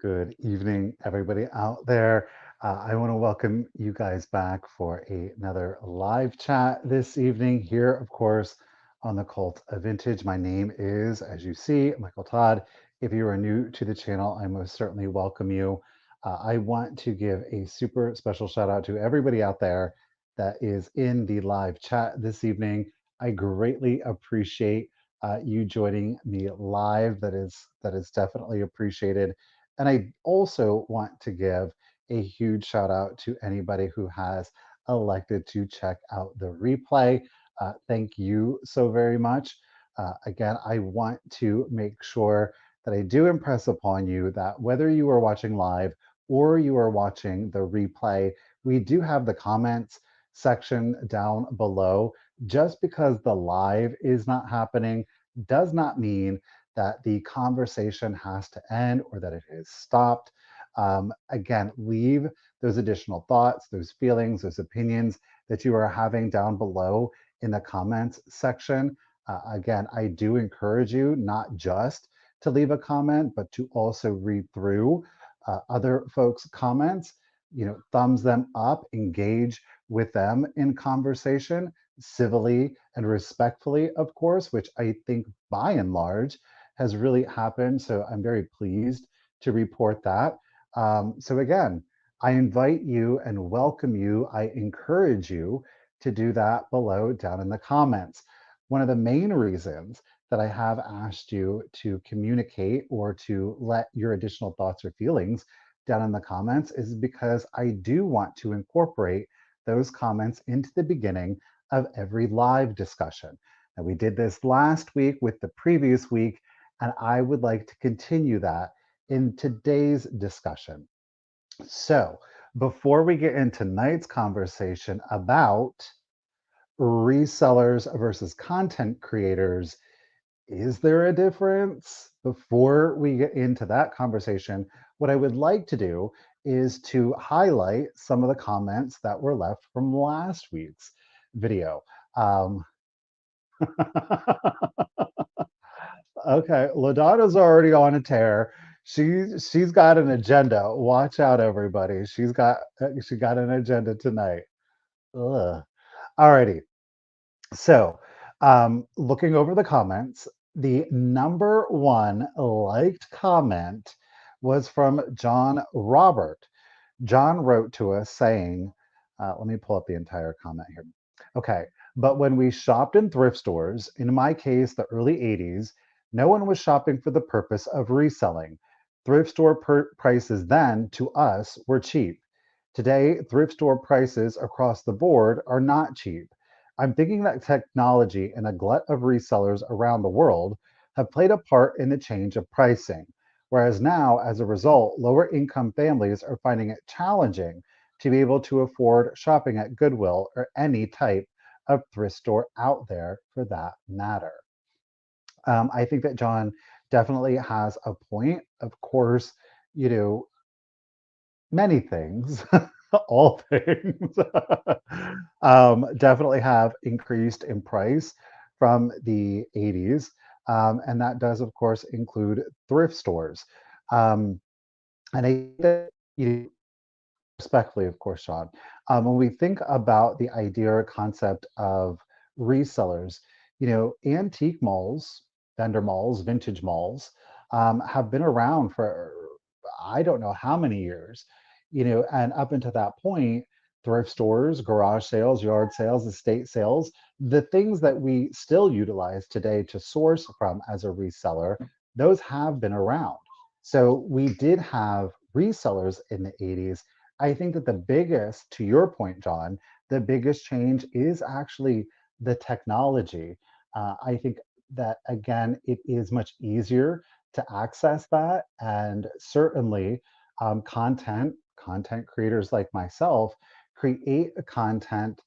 Good evening, everybody out there. I want to welcome you guys back for another live chat this evening here, of course, on The.Cult.Of.Vintage. My name is, as you see, Michael Todd. If you are new to the channel, I most certainly welcome you. I want to give a super special shout out to everybody out there that is in the live chat this evening. I greatly appreciate you joining me live. That is definitely appreciated. And I also want to give a huge shout out to anybody who has elected to check out the replay. Thank you so very much. Again, I want to make sure that I do impress upon you that whether you are watching live or you are watching the replay, we do have the comments section down below. Just because the live is not happening does not mean that the conversation has to end or that it is stopped. Again, leave those additional thoughts, those feelings, those opinions that you are having down below in the comments section. Again, I do encourage you not just to leave a comment, but to also read through other folks' comments, thumbs them up, engage with them in conversation civilly and respectfully, of course, which I think by and large has really happened. So I'm very pleased to report that. So again, I invite you and welcome you. I encourage you to do that below down in the comments. One of the main reasons that I have asked you to communicate or to let your additional thoughts or feelings down in the comments is because I do want to incorporate those comments into the beginning of every live discussion. And we did this last week with the previous week, and I would like to continue that in today's discussion. So, before we get into tonight's conversation about resellers versus content creators, is there a difference? Before we get into that conversation, what I would like to do is to highlight some of the comments that were left from last week's video. Um, Okay, LaDonna's already on a tear. She's got an agenda. Watch out, everybody. She got an agenda tonight. Ugh. Alrighty. So, looking over the comments, the number one liked comment was from John Robert. John wrote to us saying, let me pull up the entire comment here. Okay, but when we shopped in thrift stores, in my case, the early 80s, no one was shopping for the purpose of reselling. Thrift store prices then, to us, were cheap. Today, thrift store prices across the board are not cheap. I'm thinking that technology and a glut of resellers around the world have played a part in the change of pricing. Whereas now, as a result, lower income families are finding it challenging to be able to afford shopping at Goodwill or any type of thrift store out there for that matter. I think that John definitely has a point. Of course, you know, many things, all things, definitely have increased in price from the 80s. And that does, of course, include thrift stores. Um, and I think that, respectfully, of course, Sean, when we think about the idea or concept of resellers, antique malls, vendor malls, vintage malls have been around for I don't know how many years, and up until that point, thrift stores, garage sales, yard sales, estate sales, the things that we still utilize today to source from as a reseller, those have been around. So we did have resellers in the 80s. I think that the biggest, to your point, John, the biggest change is actually the technology. I think that, again, it is much easier to access that. And certainly, content creators like myself create a content.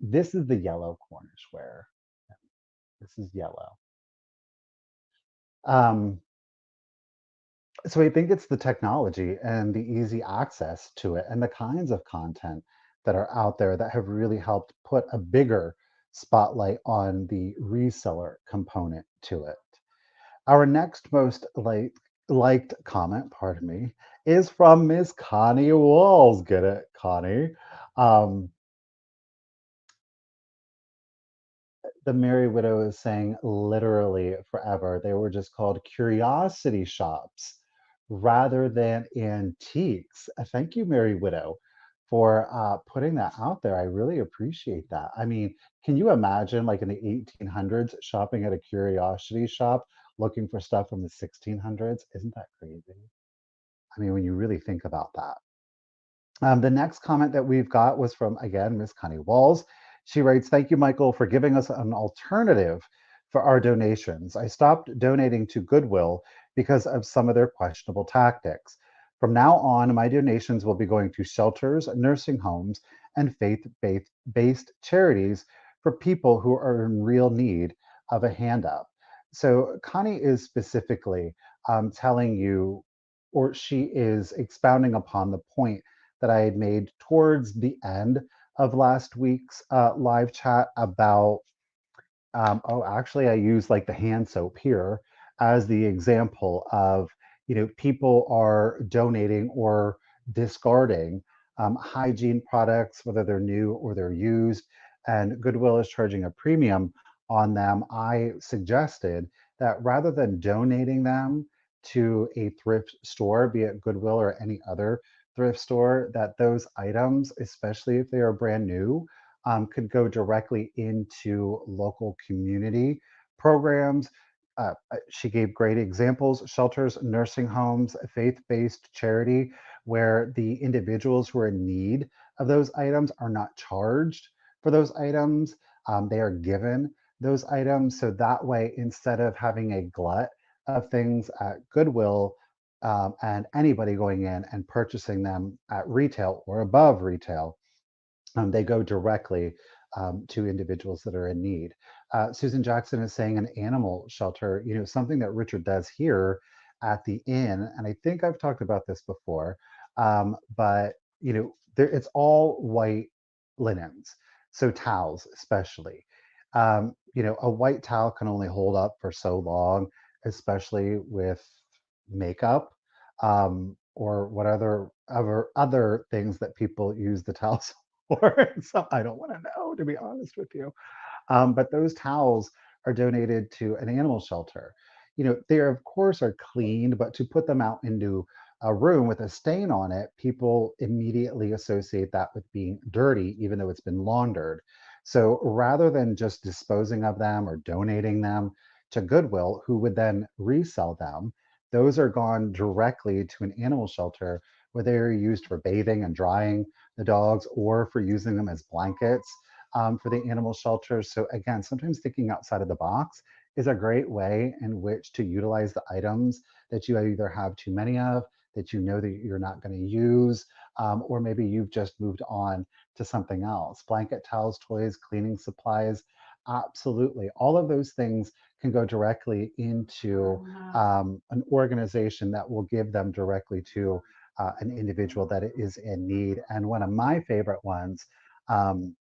This is the yellow corner square. This is yellow. Um, So I think it's the technology and the easy access to it and the kinds of content that are out there that have really helped put a bigger spotlight on the reseller component to it. Our next most liked comment, pardon me, is from Miss Connie Walls. Get it, Connie? Um, the Merry Widow is saying literally forever. They were just called curiosity shops rather than antiques. Thank you, Merry Widow, for putting that out there. I really appreciate that. I mean, can you imagine, like in the 1800s, shopping at a curiosity shop looking for stuff from the 1600s? Isn't that crazy? I mean, when you really think about that. The next comment that we've got was from, again, Miss Connie Walls. She writes, "Thank you, Michael, for giving us an alternative for our donations. I stopped donating to Goodwill because of some of their questionable tactics. From now on, my donations will be going to shelters, nursing homes, and faith based charities for people who are in real need of a hand up." So, Connie is specifically telling you, or she is expounding upon the point that I had made towards the end of last week's live chat about oh, actually, I use like the hand soap here as the example of, people are donating or discarding hygiene products, whether they're new or they're used, and Goodwill is charging a premium on them. I suggested that rather than donating them to a thrift store, be it Goodwill or any other thrift store, that those items, especially if they are brand new, could go directly into local community programs. She gave great examples: shelters, nursing homes, faith based charity, where the individuals who are in need of those items are not charged for those items. They are given those items. So that way, instead of having a glut of things at Goodwill, and anybody going in and purchasing them at retail or above retail, they go directly to individuals that are in need. Susan Jackson is saying an animal shelter, something that Richard does here at the inn. And I think I've talked about this before, but it's all white linens, so towels especially. A white towel can only hold up for so long, especially with makeup, or what other things that people use the towels for. So I don't want to know, to be honest with you. But those towels are donated to an animal shelter. They of course are cleaned, but to put them out into a room with a stain on it, people immediately associate that with being dirty, even though it's been laundered. So rather than just disposing of them or donating them to Goodwill, who would then resell them, those are gone directly to an animal shelter where they are used for bathing and drying the dogs, or for using them as blankets for the animal shelters. So again, sometimes thinking outside of the box is a great way in which to utilize the items that you either have too many of, that you know that you're not going to use, or maybe you've just moved on to something else. Blanket, towels, toys, cleaning supplies, absolutely. All of those things can go directly into an organization that will give them directly to an individual that is in need. And one of my favorite ones um,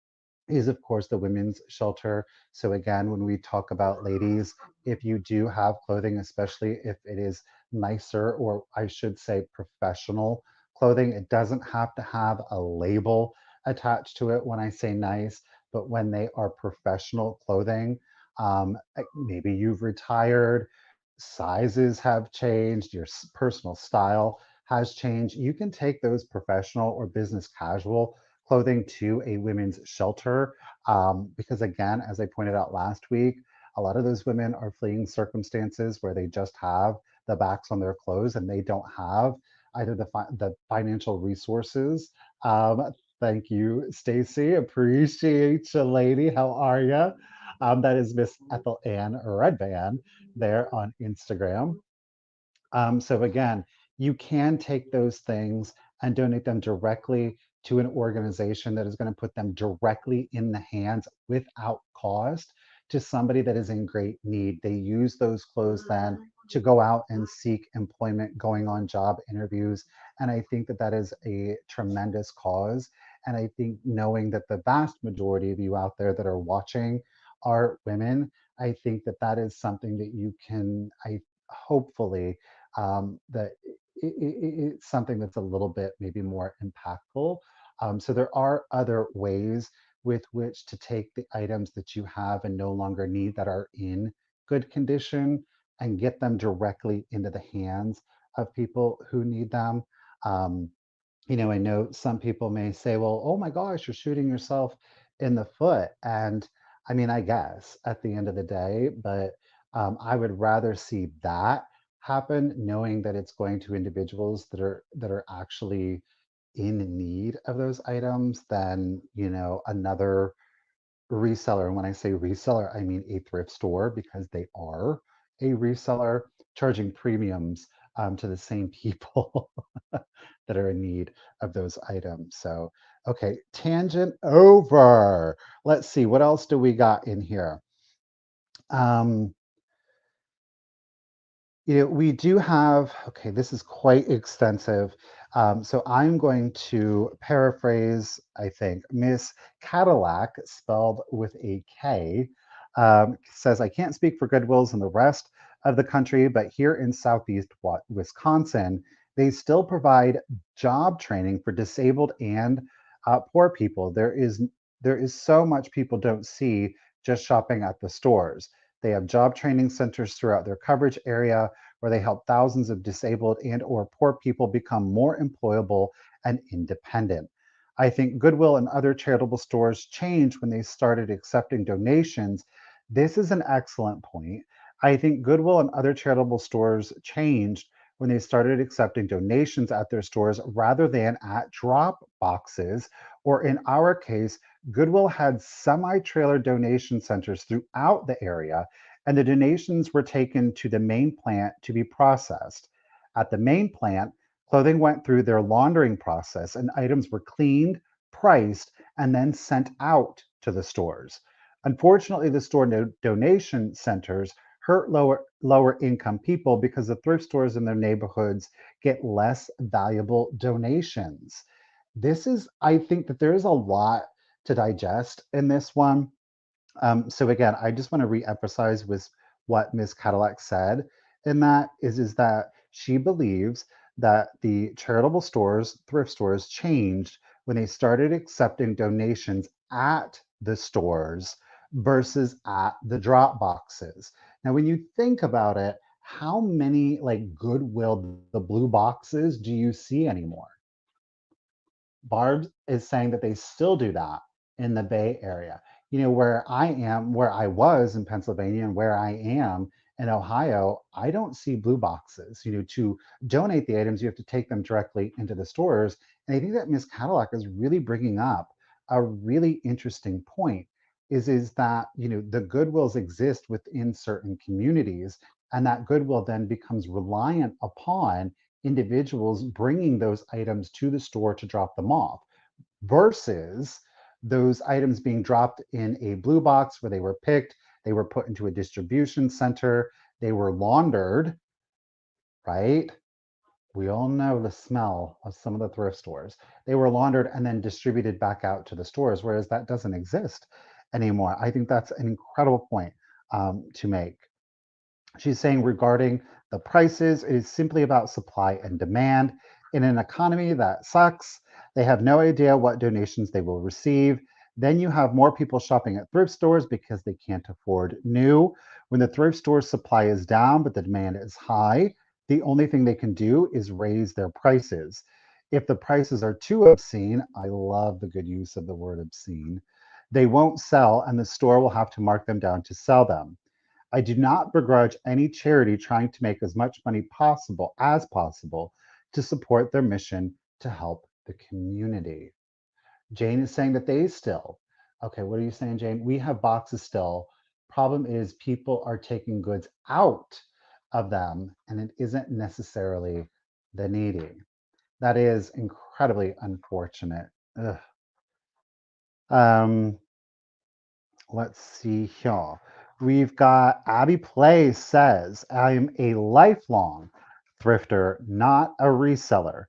is of course the women's shelter. So again, when we talk about ladies, if you do have clothing, especially if it is nicer, or I should say professional clothing, it doesn't have to have a label attached to it when I say nice, but when they are professional clothing, maybe you've retired, sizes have changed, your personal style has changed, you can take those professional or business casual clothing to a women's shelter. Because, again, as I pointed out last week, a lot of those women are fleeing circumstances where they just have the backs on their clothes and they don't have either the financial resources. Thank you, Stacy. Appreciate you, lady. How are you? That is Miss Ethel Ann Redvan there on Instagram. So again, you can take those things and donate them directly to an organization that is going to put them directly in the hands without cost to somebody that is in great need. They use those clothes then to go out and seek employment, going on job interviews. And I think that that is a tremendous cause. And I think knowing that the vast majority of you out there that are watching are women, I think that that is something that you can, I hopefully that it's something that's a little bit maybe more impactful. So there are other ways with which to take the items that you have and no longer need that are in good condition and get them directly into the hands of people who need them. Um, I know some people may say, well, oh my gosh, you're shooting yourself in the foot. And I mean, I guess at the end of the day, but I would rather see that happen, knowing that it's going to individuals that are actually in need of those items than, another reseller. And when I say reseller, I mean a thrift store because they are a reseller charging premiums to the same people that are in need of those items. So, okay, tangent over. Let's see, what else do we got in here? Um, we do have, okay, this is quite extensive. So I'm going to paraphrase, I think, Miss Cadillac, spelled with a K, says, I can't speak for Goodwills in the rest of the country, but here in Southeast Wisconsin, they still provide job training for disabled and poor people. There is so much people don't see just shopping at the stores. They have job training centers throughout their coverage area where they help thousands of disabled and or poor people become more employable and independent. I think Goodwill and other charitable stores changed when they started accepting donations. This is an excellent point. I think Goodwill and other charitable stores changed when they started accepting donations at their stores rather than at drop boxes, or in our case, Goodwill had semi trailer donation centers throughout the area, and the donations were taken to the main plant to be processed. At the main plant, clothing went through their laundering process and items were cleaned, priced, and then sent out to the stores. Unfortunately, the store donation centers hurt lower income people because the thrift stores in their neighborhoods get less valuable donations. I think that there is a lot to digest in this one. So again, I just want to re-emphasize with what Ms. Cadillac said in that is that she believes that the charitable stores, thrift stores, changed when they started accepting donations at the stores versus at the drop boxes. Now, when you think about it, how many like Goodwill, the blue boxes, do you see anymore? Barb is saying that they still do that in the Bay Area. Where I am, where I was in Pennsylvania and where I am in Ohio, I don't see blue boxes. To donate the items, you have to take them directly into the stores. And I think that Miss Cadillac is really bringing up a really interesting point is that, the Goodwills exist within certain communities, and that Goodwill then becomes reliant upon individuals bringing those items to the store to drop them off versus those items being dropped in a blue box where they were picked, they were put into a distribution center, they were laundered, right? We all know the smell of some of the thrift stores. They were laundered and then distributed back out to the stores, whereas that doesn't exist anymore. I think that's an incredible point to make. She's saying regarding the prices, it is simply about supply and demand. In an economy that sucks, they have no idea what donations they will receive. Then you have more people shopping at thrift stores because they can't afford new. When the thrift store supply is down, but the demand is high, the only thing they can do is raise their prices. If the prices are too obscene, I love the good use of the word obscene, they won't sell and the store will have to mark them down to sell them. I do not begrudge any charity trying to make as much money possible to support their mission to help the community. Jane is saying that they still, okay, what are you saying, Jane? We have boxes still. Problem is, people are taking goods out of them, and it isn't necessarily the needy. That is incredibly unfortunate. Ugh. Um, Let's see here. We've got Abby Play says, I'm a lifelong thrifter, not a reseller.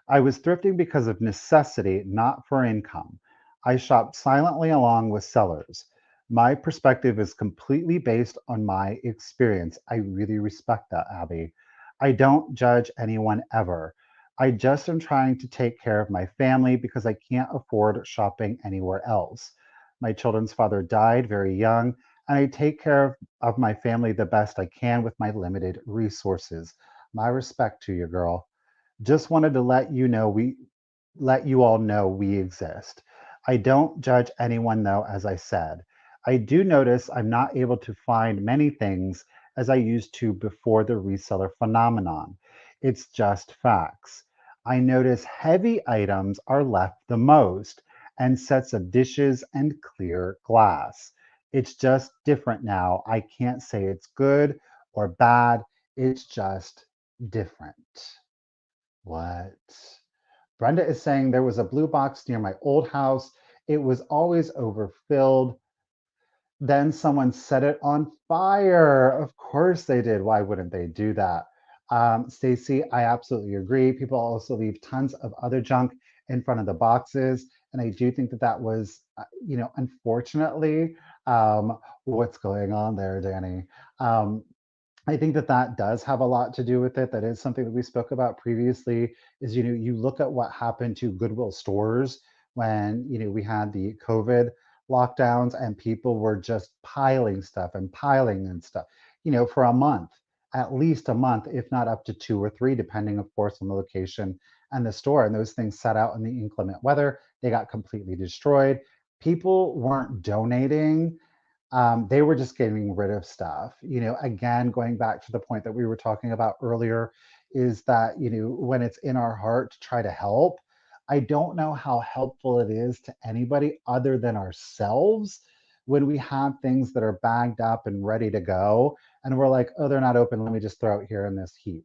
I was thrifting because of necessity, not for income. I shop silently along with sellers. My perspective is completely based on my experience. I really respect that, Abby. I don't judge anyone ever. I just am trying to take care of my family because I can't afford shopping anywhere else. My children's father died very young, and I take care of my family the best I can with my limited resources. My respect to you, girl. Just wanted to let you all know we exist. I don't judge anyone though, as I said. I do notice I'm not able to find many things as I used to before the reseller phenomenon. It's just facts. I notice heavy items are left the most and sets of dishes and clear glass. It's just different now. I can't say it's good or bad. It's just different. What? Brenda is saying there was a blue box near my old house. It was always overfilled. Then someone set it on fire. Of course they did. Why wouldn't they do that? Stacy, I absolutely agree. People also leave tons of other junk in front of the boxes. And I do think that that was, unfortunately, what's going on there, Danny. Um, I think that that does have a lot to do with it. That is something that we spoke about previously. Is you look at what happened to Goodwill stores when we had the COVID lockdowns and people were just piling stuff and piling and stuff, for a month, at least a month, if not up to two or three, depending, of course, on the location and the store. And those things sat out in the inclement weather. They got completely destroyed. People weren't donating, they were just getting rid of stuff. Again, going back to the point that we were talking about earlier, is that, when it's in our heart to try to help, I don't know how helpful it is to anybody other than ourselves when we have things that are bagged up and ready to go. And we're like, oh, they're not open. Let me just throw it here in this heap.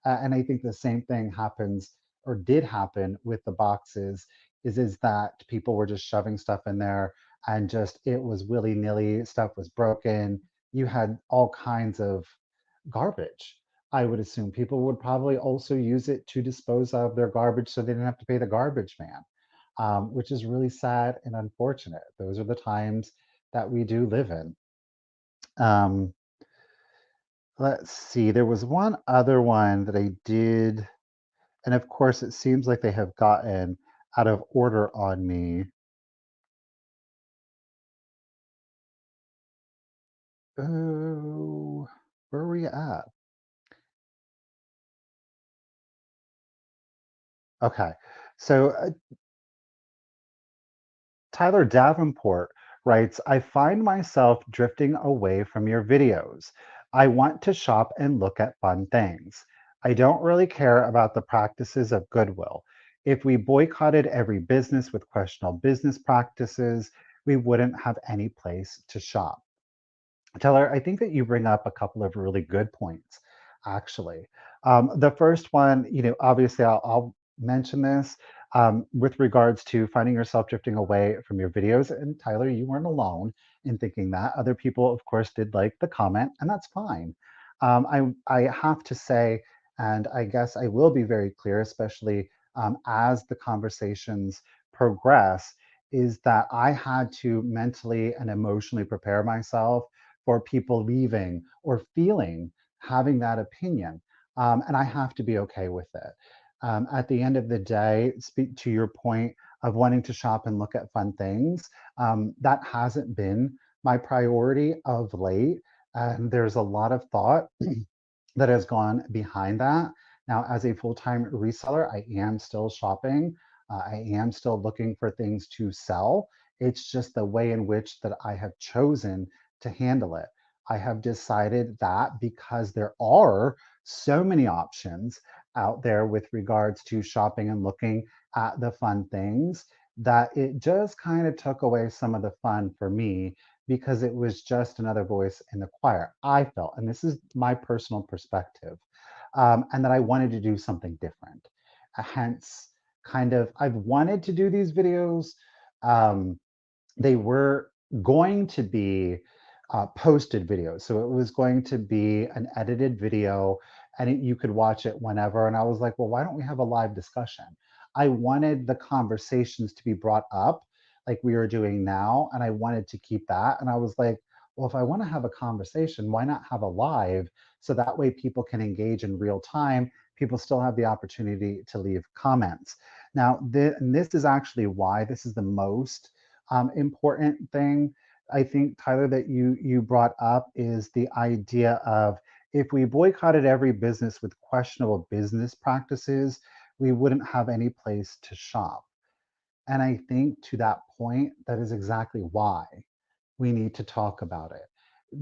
And I think the same thing happens or did happen with the boxes is that people were just shoving stuff in there and just it was willy-nilly, stuff was broken. You had all kinds of garbage. I would assume people would probably also use it to dispose of their garbage so they didn't have to pay the garbage man, which is really sad and unfortunate. Those are the times that we do live in. Um, let's see, there was one other one that I did, and of course, it seems like they have gotten out of order on me. Oh, where are we at? Okay. So Tyler Davenport writes, I find myself drifting away from your videos. I want to shop and look at fun things. I don't really care about the practices of Goodwill. If we boycotted every business with questionable business practices, we wouldn't have any place to shop. Taylor, I think that you bring up a couple of really good points, actually. The first one, obviously, I'll mention this with regards to finding yourself drifting away from your videos. And Tyler, you weren't alone in thinking that. Other people, of course, did like the comment, and that's fine. I have to say, and I guess I will be very clear, especially as the conversations progress, is that I had to mentally and emotionally prepare myself for people leaving or feeling having that opinion. And I have to be okay with it. At the end of the day, speak to your point of wanting to shop and look at fun things. That hasn't been my priority of late. And there's a lot of thought that has gone behind that. Now, as a full-time reseller, I am still shopping. I am still looking for things to sell. It's just the way in which that I have chosen to handle it. I have decided that because there are so many options out there with regards to shopping and looking at the fun things, that it just kind of took away some of the fun for me because it was just another voice in the choir. I felt, and this is my personal perspective, and that I wanted to do something different. Hence, kind of, I've wanted to do these videos. Um, they were going to be posted videos. So it was going to be an edited video and you could watch it whenever. And I was like, well, why don't we have a live discussion? I wanted the conversations to be brought up like we are doing now. And I wanted to keep that. And I was like, Well, if I want to have a conversation, why not have a live so that way people can engage in real time? People still have the opportunity to leave comments. Now, and this is actually why this is the most important thing I think, Tyler, that you brought up is the idea of if we boycotted every business with questionable business practices, we wouldn't have any place to shop. And I think to that point, that is exactly why we need to talk about it.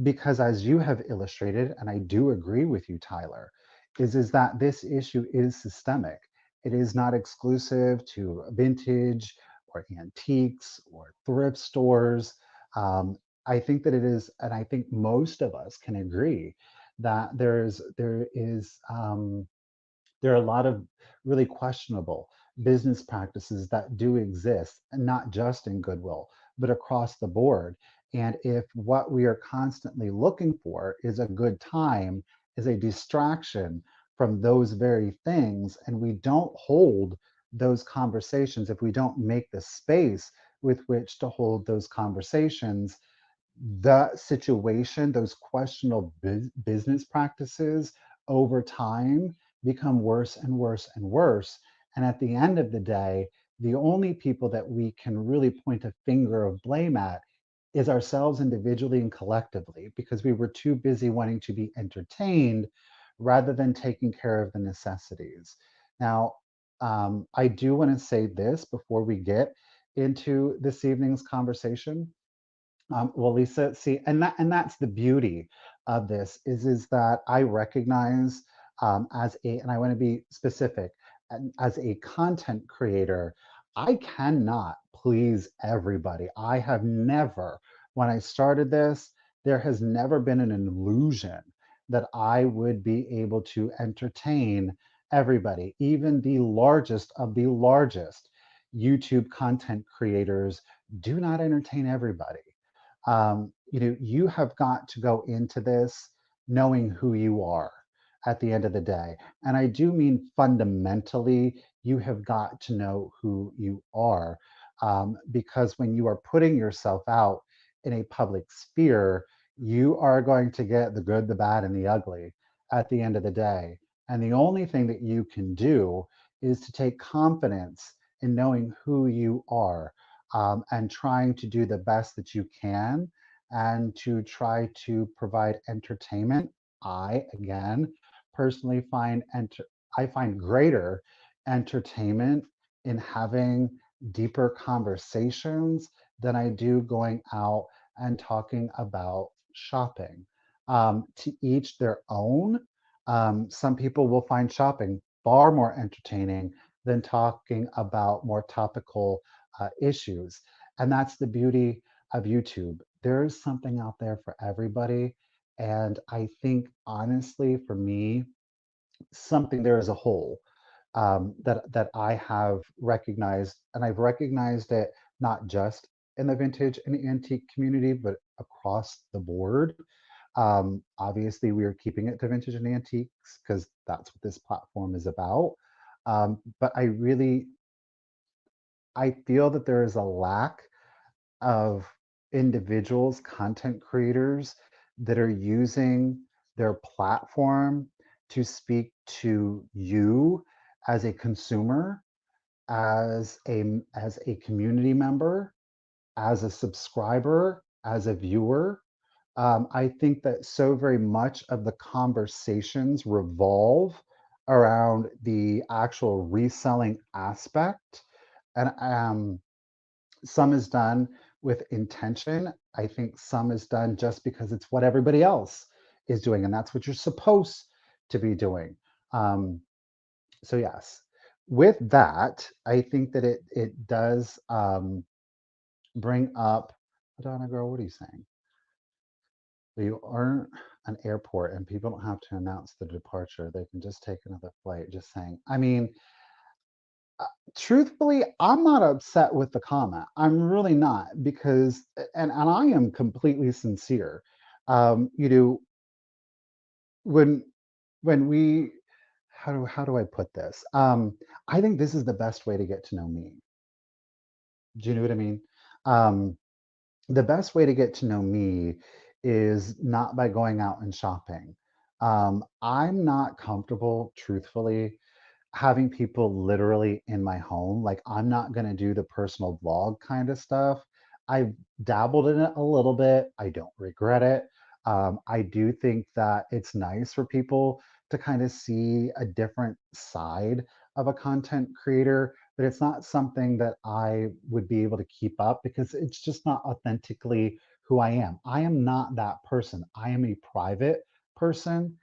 Because as you have illustrated, and I do agree with you, Tyler, is that this issue is systemic. It is not exclusive to vintage or antiques or thrift stores. Um, I think that it is, and I think most of us can agree that there are a lot of really questionable business practices that do exist, and not just in Goodwill, but across the board. And if what we are constantly looking for is a good time, is a distraction from those very things, and we don't hold those conversations, if we don't make the space with which to hold those conversations, the situation, those questionable business practices over time become worse and worse and worse. And at the end of the day, the only people that we can really point a finger of blame at is ourselves individually and collectively, because we were too busy wanting to be entertained rather than taking care of the necessities. Now, I do want to say this before we get into this evening's conversation. Well, Lisa, see, and that's the beauty of this is that I recognize as a, and I want to be specific, and as a content creator, I cannot please everybody. I have never, when I started this, there has never been an illusion that I would be able to entertain everybody, even the largest of the largest YouTube content creators do not entertain everybody. You have got to go into this knowing who you are at the end of the day. And I do mean fundamentally, you have got to know who you are. Because when you are putting yourself out in a public sphere, you are going to get the good, the bad, and the ugly at the end of the day. And the only thing that you can do is to take confidence in knowing who you are, and trying to do the best that you can and to try to provide entertainment. I, again, personally I find greater entertainment in having deeper conversations than I do going out and talking about shopping. To each their own. Some people will find shopping far more entertaining than talking about more topical issues. And that's the beauty of YouTube. There is something out there for everybody. And I think, honestly, for me, something there as a whole that I have recognized, and I've recognized it not just in the vintage and antique community, but across the board. Obviously, we are keeping it to vintage and antiques because that's what this platform is about. But I feel that there is a lack of individuals, content creators that are using their platform to speak to you as a consumer, as a community member, as a subscriber, as a viewer. I think that so very much of the conversations revolve around the actual reselling aspect. And some is done with intention. I think some is done just because it's what everybody else is doing, and that's what you're supposed to be doing. Um, so yes, with that, I think that it does bring up. Donna girl, what are you saying? You aren't an airport, and people don't have to announce the departure. They can just take another flight. Just saying. I mean, uh, truthfully, I'm not upset with the comment. I'm really not because, and I am completely sincere. You know, when when we, how do I put this? I think this is the best way to get to know me. Do you know what I mean? Um, the best way to get to know me is not by going out and shopping. I'm not comfortable, truthfully, having people literally in my home. Like, I'm not going to do the personal vlog kind of stuff. I've dabbled in it a little bit. I don't regret it. I do think that it's nice for people to kind of see a different side of a content creator, but it's not something that I would be able to keep up because it's just not authentically who I am. I am not that person. I am a private person.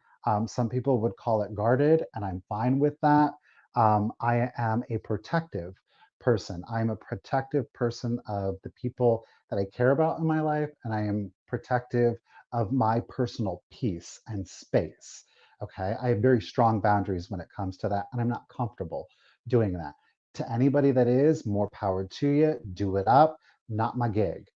Some people would call it guarded, and I'm fine with that. I am a protective person. I'm a protective person of the people that I care about in my life, and I am protective of my personal peace and space. Okay. I have very strong boundaries when it comes to that, and I'm not comfortable doing that. To anybody that is, more power to you. Do it up. Not my gig.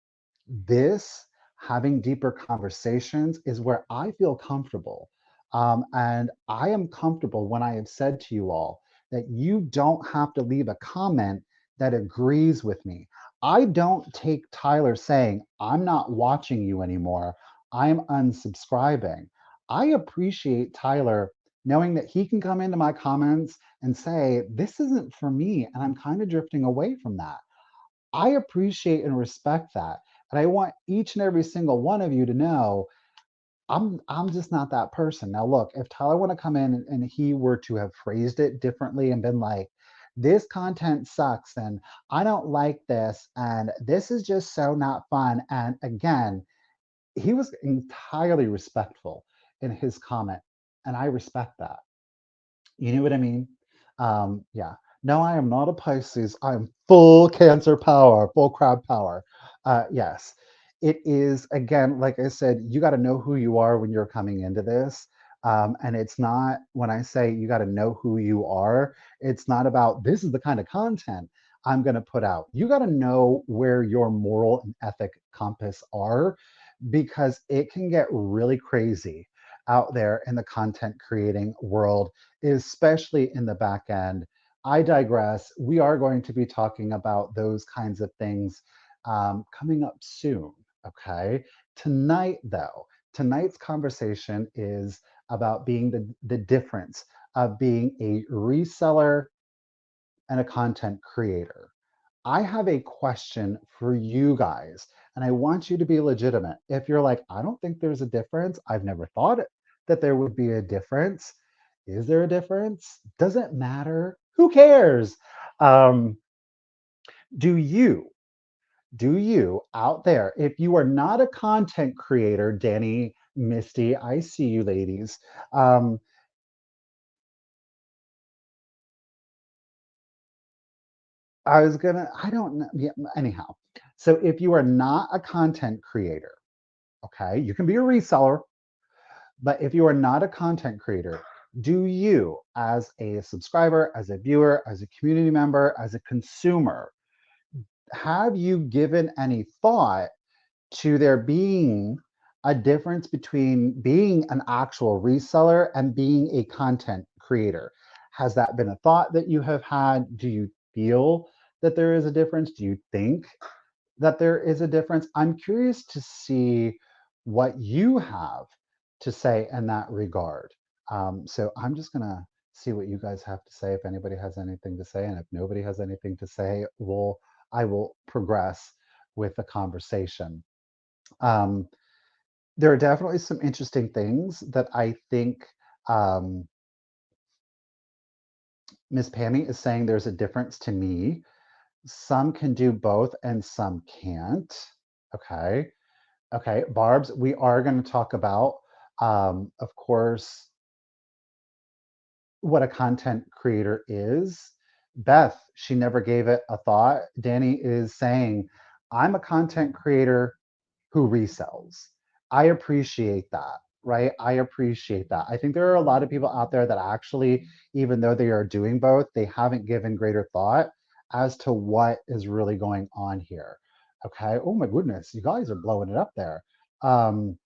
This, having deeper conversations, is where I feel comfortable. And I am comfortable when I have said to you all that you don't have to leave a comment that agrees with me. I don't take Tyler saying, I'm not watching you anymore, I'm unsubscribing. I appreciate Tyler knowing that he can come into my comments and say, this isn't for me, and I'm kind of drifting away from that. I appreciate and respect that. And I want each and every single one of you to know I'm just not that person. Now look, if Tyler want to come in and he were to have phrased it differently and been like, this content sucks and I don't like this and this is just so not fun. And again, he was entirely respectful in his comment. And I respect that. You know what I mean? Yeah. No, I am not a Pisces. I'm full Cancer power, full crab power. Yes. It is, again, like I said, you got to know who you are when you're coming into this. And it's not, when I say you got to know who you are, it's not about this is the kind of content I'm going to put out. You got to know where your moral and ethic compass are because it can get really crazy out there in the content creating world, especially in the back end. I digress. We are going to be talking about those kinds of things coming up soon. Okay. Tonight, though, tonight's conversation is about being the difference of being a reseller and a content creator. I have a question for you guys, and I want you to be legitimate. If you're like, I don't think there's a difference, I've never thought that there would be a difference. Is there a difference? Does it matter? Who cares? Um, do you, do you out there, if you are not a content creator, Danny, Misty, I see you ladies. Um, I don't know. Yeah, anyhow. So if you are not a content creator, okay, you can be a reseller, but if you are not a content creator, do you, as a subscriber, as a viewer, as a community member, as a consumer, have you given any thought to there being a difference between being an actual reseller and being a content creator? Has that been a thought that you have had? Do you feel that there is a difference? Do you think that there is a difference? I'm curious to see what you have to say in that regard. So I'm just going to see what you guys have to say. If anybody has anything to say, and if nobody has anything to say, I will progress with the conversation. Um, there are definitely some interesting things that I think um, Miss Pammy is saying there's a difference to me. Some can do both and some can't. Okay. Okay, Barb's, we are going to talk about, of course, what a content creator is. Beth, she never gave it a thought. Danny is saying, I'm a content creator who resells. I appreciate that, right? I appreciate that. I think there are a lot of people out there that actually, even though they are doing both, they haven't given greater thought as to what is really going on here. Okay. Oh my goodness, you guys are blowing it up there. Um,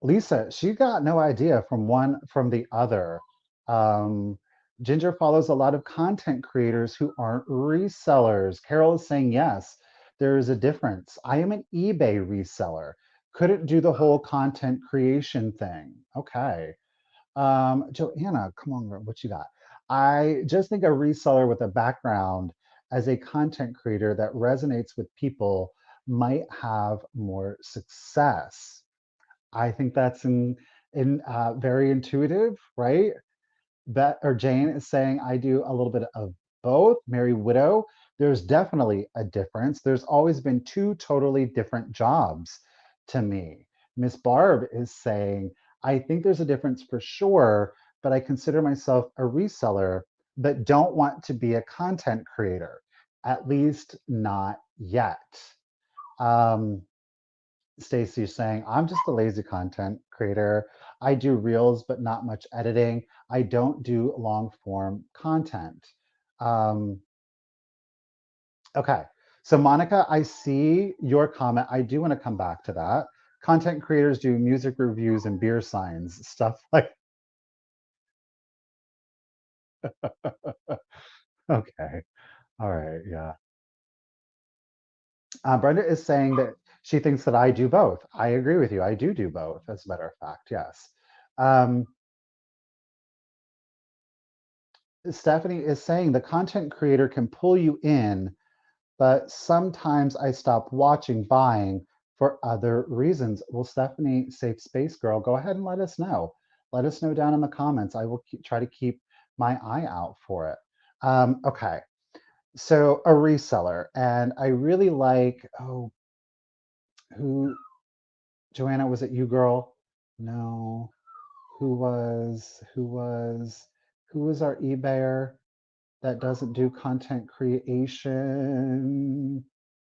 Lisa, she got no idea from one from the other. Um, Ginger follows a lot of content creators who aren't resellers. Carol is saying yes, there is a difference. I am an eBay reseller. couldn't do the whole content creation thing. Okay. Joanna, come on, girl, what you got? I just think a reseller with a background as a content creator that resonates with people might have more success. I think that's in very intuitive, right? Bet or Jane is saying I do a little bit of both. Mary Widow, there's definitely a difference. There's always been two totally different jobs to me. Miss Barb is saying I think there's a difference for sure, but I consider myself a reseller, but don't want to be a content creator, at least not yet. Um, Stacy saying, I'm just a lazy content creator. I do reels, but not much editing. I don't do long form content. Um, okay. So, Monica, I see your comment. I do want to come back to that. Content creators do music reviews and beer signs, stuff like, okay. All right. Yeah. Brenda is saying that she thinks that I do both. I agree with you. I do both, as a matter of fact. Yes. Um, Stephanie is saying the content creator can pull you in, but sometimes I stop watching buying for other reasons. Well, Stephanie, safe space girl, go ahead and let us know. Let us know down in the comments. I will try to keep my eye out for it. Okay, so a reseller, and I really like, oh, who, Joanna, was it you, girl? No, who was our eBayer? That doesn't do content creation.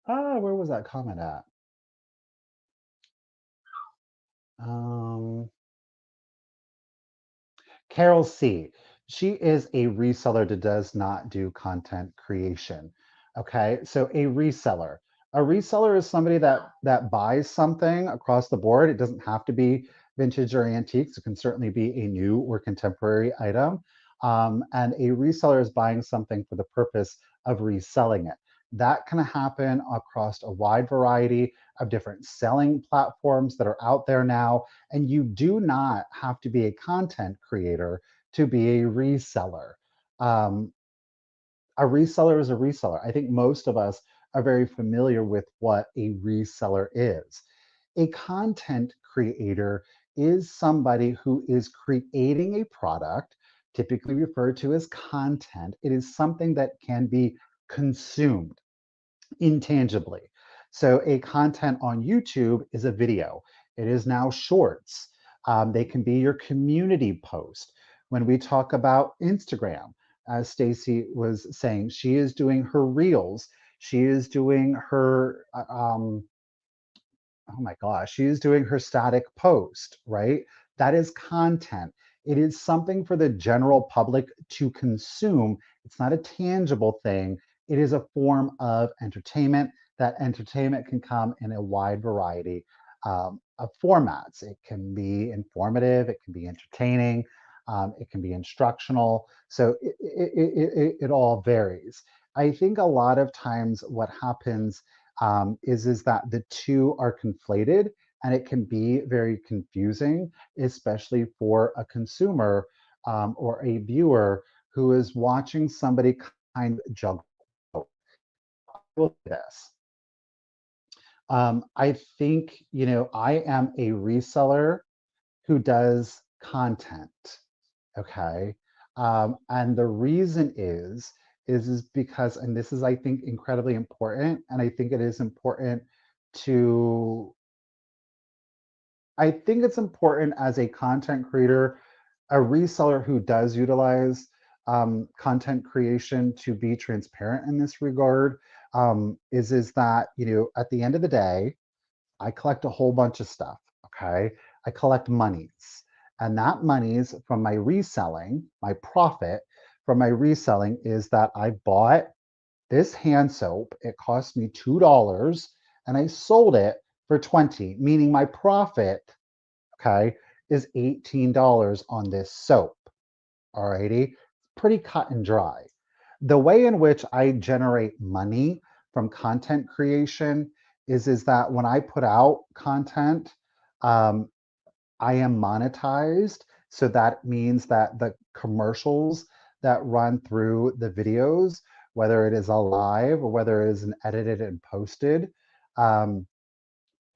Where was that comment at? Um, Carol C. She is a reseller that does not do content creation. Okay, so a reseller. A reseller is somebody that buys something across the board. It doesn't have to be vintage or antiques. It can certainly be a new or contemporary item. And a reseller is buying something for the purpose of reselling it. That can happen across a wide variety of different selling platforms that are out there now, and you do not have to be a content creator to be a reseller. Um, a reseller is a reseller. I think most of us are very familiar with what a reseller is. A content creator is somebody who is creating a product, typically referred to as content. It is something that can be consumed intangibly. So a content on YouTube is a video. It is now shorts. They can be your community post. When we talk about Instagram, as Stacy was saying, she is doing her reels. She is doing her oh my gosh, she's doing her static post, right? That is content. It is something for the general public to consume. It's not a tangible thing. It is a form of entertainment. That entertainment can come in a wide variety of formats. It can be informative, it can be entertaining, it can be instructional. So it all varies. I think a lot of times what happens is that the two are conflated, and it can be very confusing, especially for a consumer or a viewer who is watching somebody kind of juggle. This. I think, I am a reseller who does content. Okay. And the reason is because, and this is, I think, incredibly important. And I think it is important to, I think it's important as a content creator, a reseller who does utilize content creation to be transparent in this regard, is that, at the end of the day, I collect a whole bunch of stuff. Okay. I collect monies. And that monies from my reselling, my profit from my reselling is that I bought this hand soap. It cost me $2 and I sold it for 20, meaning my profit, okay, is $18 on this soap. Alrighty. Pretty cut and dry. The way in which I generate money from content creation is that when I put out content, um, I am monetized. So that means that the commercials that run through the videos, whether it is a live or whether it is an edited and posted, um,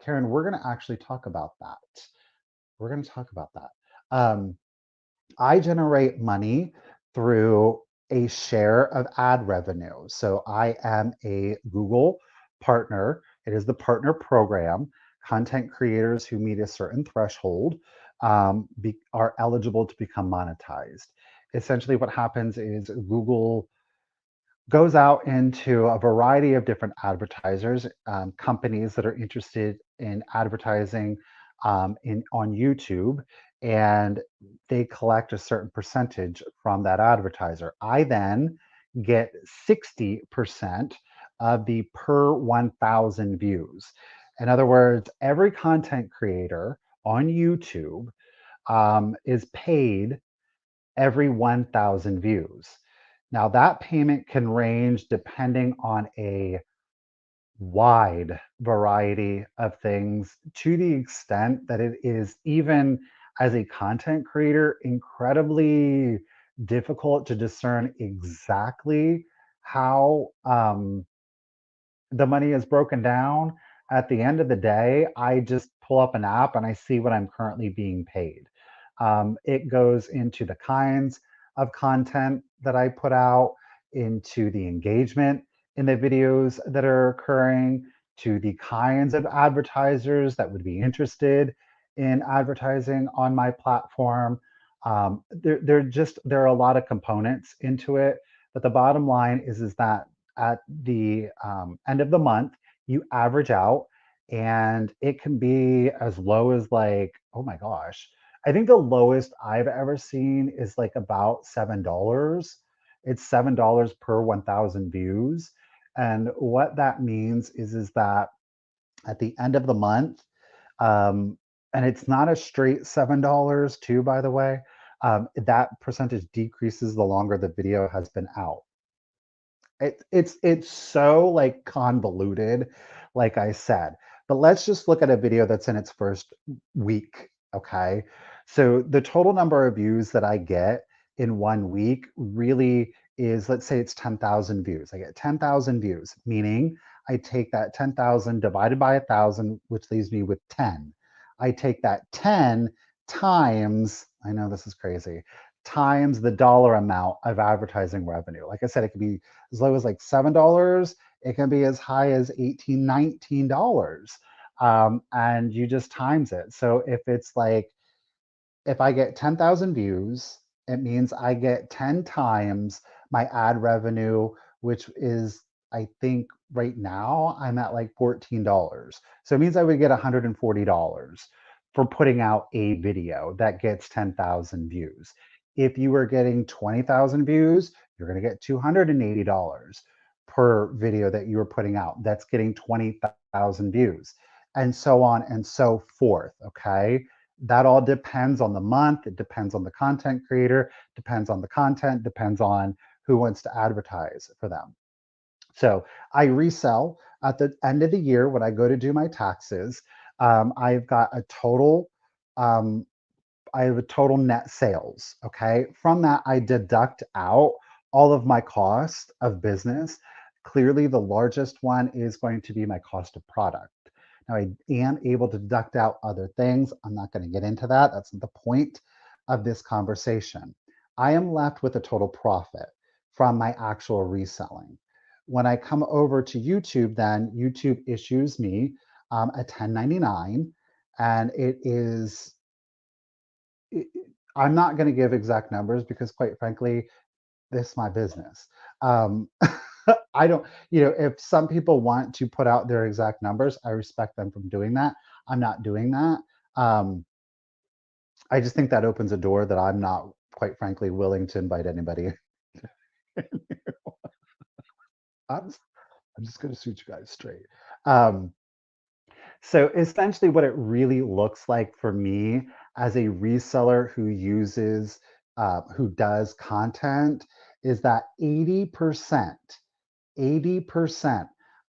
Karen, we're going to actually talk about that. We're going to talk about that. Um, I generate money through a share of ad revenue. So I am a Google partner. It is the partner program. Content creators who meet a certain threshold are eligible to become monetized. Essentially, what happens is Google goes out into a variety of different advertisers, companies that are interested in advertising on YouTube, and they collect a certain percentage from that advertiser. I then get 60% of the per 1,000 views. In other words, every content creator on YouTube is paid every 1,000 views. Now, that payment can range depending on a wide variety of things to the extent that it is, even as a content creator, incredibly difficult to discern exactly how the money is broken down. At the end of the day, I just pull up an app and I see what I'm currently being paid. It goes into the kinds of content that I put out, into the engagement in the videos that are occurring, to the kinds of advertisers that would be interested in advertising on my platform. There are a lot of components into it, but the bottom line is that at the end of the month, you average out, and it can be as low as like, oh my gosh, I think the lowest I've ever seen is like about $7. It's $7 per 1,000 views. And what that means is that at the end of the month, um, and it's not a straight $7 too, by the way, that percentage decreases the longer the video has been out. It's so like convoluted, like I said. But let's just look at a video that's in its first week, okay? So the total number of views that I get in 1 week really is, let's say it's 10,000 views. I get 10,000 views, meaning I take that 10,000 divided by 1,000, which leaves me with 10. I take that 10 times, I know this is crazy, times the dollar amount of advertising revenue. Like I said, it could be as low as like $7. It can be as high as $18, $19. And you just times it. So if it's like, if I get 10,000 views, it means I get 10 times my ad revenue, which is, I think right now I'm at like $14. So it means I would get $140 for putting out a video that gets 10,000 views. If you were getting 20,000 views, you're going to get $280 per video that you were putting out. That's getting 20,000 views, and so on and so forth. Okay. That all depends on the month. It depends on the content creator, depends on the content, depends on who wants to advertise for them. So I resell at the end of the year when I go to do my taxes. I've got a total um, I have a total net sales. Okay. From that, I deduct out all of my cost of business. Clearly, the largest one is going to be my cost of product. Now, I am able to deduct out other things. I'm not going to get into that. That's the point of this conversation. I am left with a total profit from my actual reselling. When I come over to YouTube, then YouTube issues me a 1099, and it is it, I'm not going to give exact numbers because, quite frankly, this is my business. Um, I don't, if some people want to put out their exact numbers, I respect them from doing that. I'm not doing that. Um, I just think that opens a door that I'm not, quite frankly, willing to invite anybody. I'm, I'm just going to shoot you guys straight. Um, So essentially, what it really looks like for me as a reseller who does content is that 80%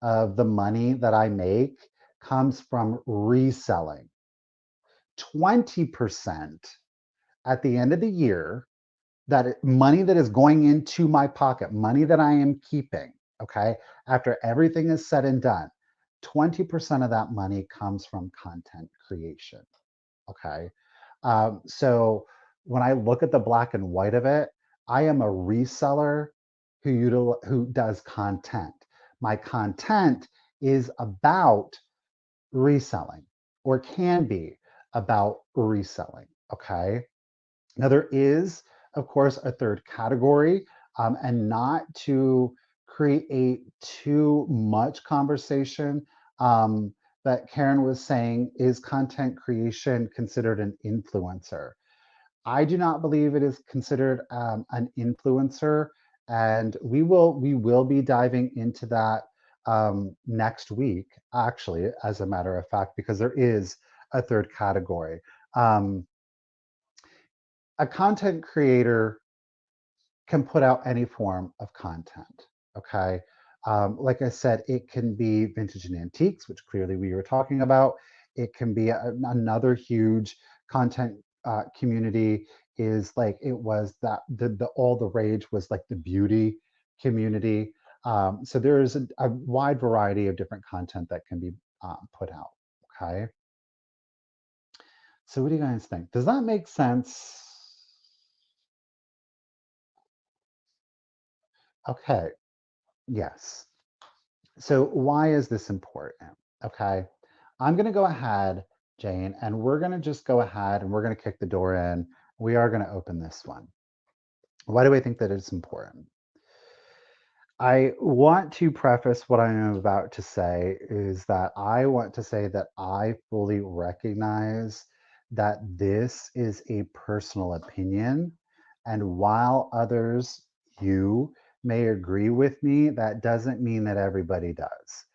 of the money that I make comes from reselling. 20% at the end of the year, money that is going into my pocket, money that I am keeping, okay, after everything is said and done, 20% of that money comes from content creation, okay? So when I look at the black and white of it, I am a reseller who does content. My content is about reselling or can be about reselling, okay? Now, there is, of course, a third category, and not to create too much conversation. Um, but Karen was saying, is content creation considered an influencer? I do not believe it is considered an influencer, and we will be diving into that next week, actually, as a matter of fact, because there is a third category. Um, a content creator can put out any form of content. Okay. Like I said, it can be vintage and antiques, which clearly we were talking about. It can be another huge content community is like it was that the all the rage was like the beauty community. So there is a wide variety of different content that can be put out. Okay. So what do you guys think? Does that make sense? Okay. Yes. So why is this important? Okay. I'm going to go ahead, Jane, and we're going to just go ahead and we're going to kick the door in. We are going to open this one. Why do I think that it's important? I want to preface what I am about to say is that I want to say that I fully recognize that this is a personal opinion. And while others, you may agree with me, that doesn't mean that everybody does.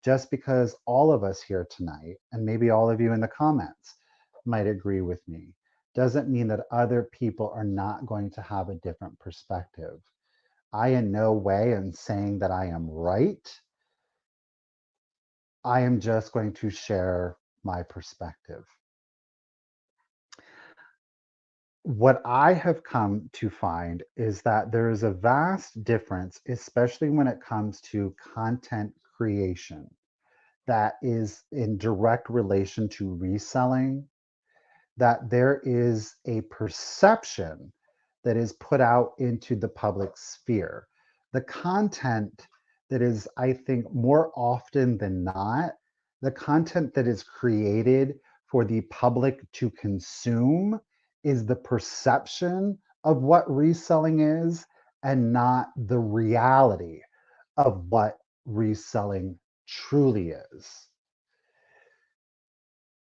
Just because all of us here tonight, and maybe all of you in the comments might agree with me, doesn't mean that other people are not going to have a different perspective. I in no way am saying that I am right. I am just going to share my perspective. What I have come to find is that there is a vast difference, especially when it comes to content creation, that is in direct relation to reselling, that there is a perception that is put out into the public sphere. The content that is, I think, more often than not, the content that is created for the public to consume is the perception of what reselling is and not the reality of what reselling truly is.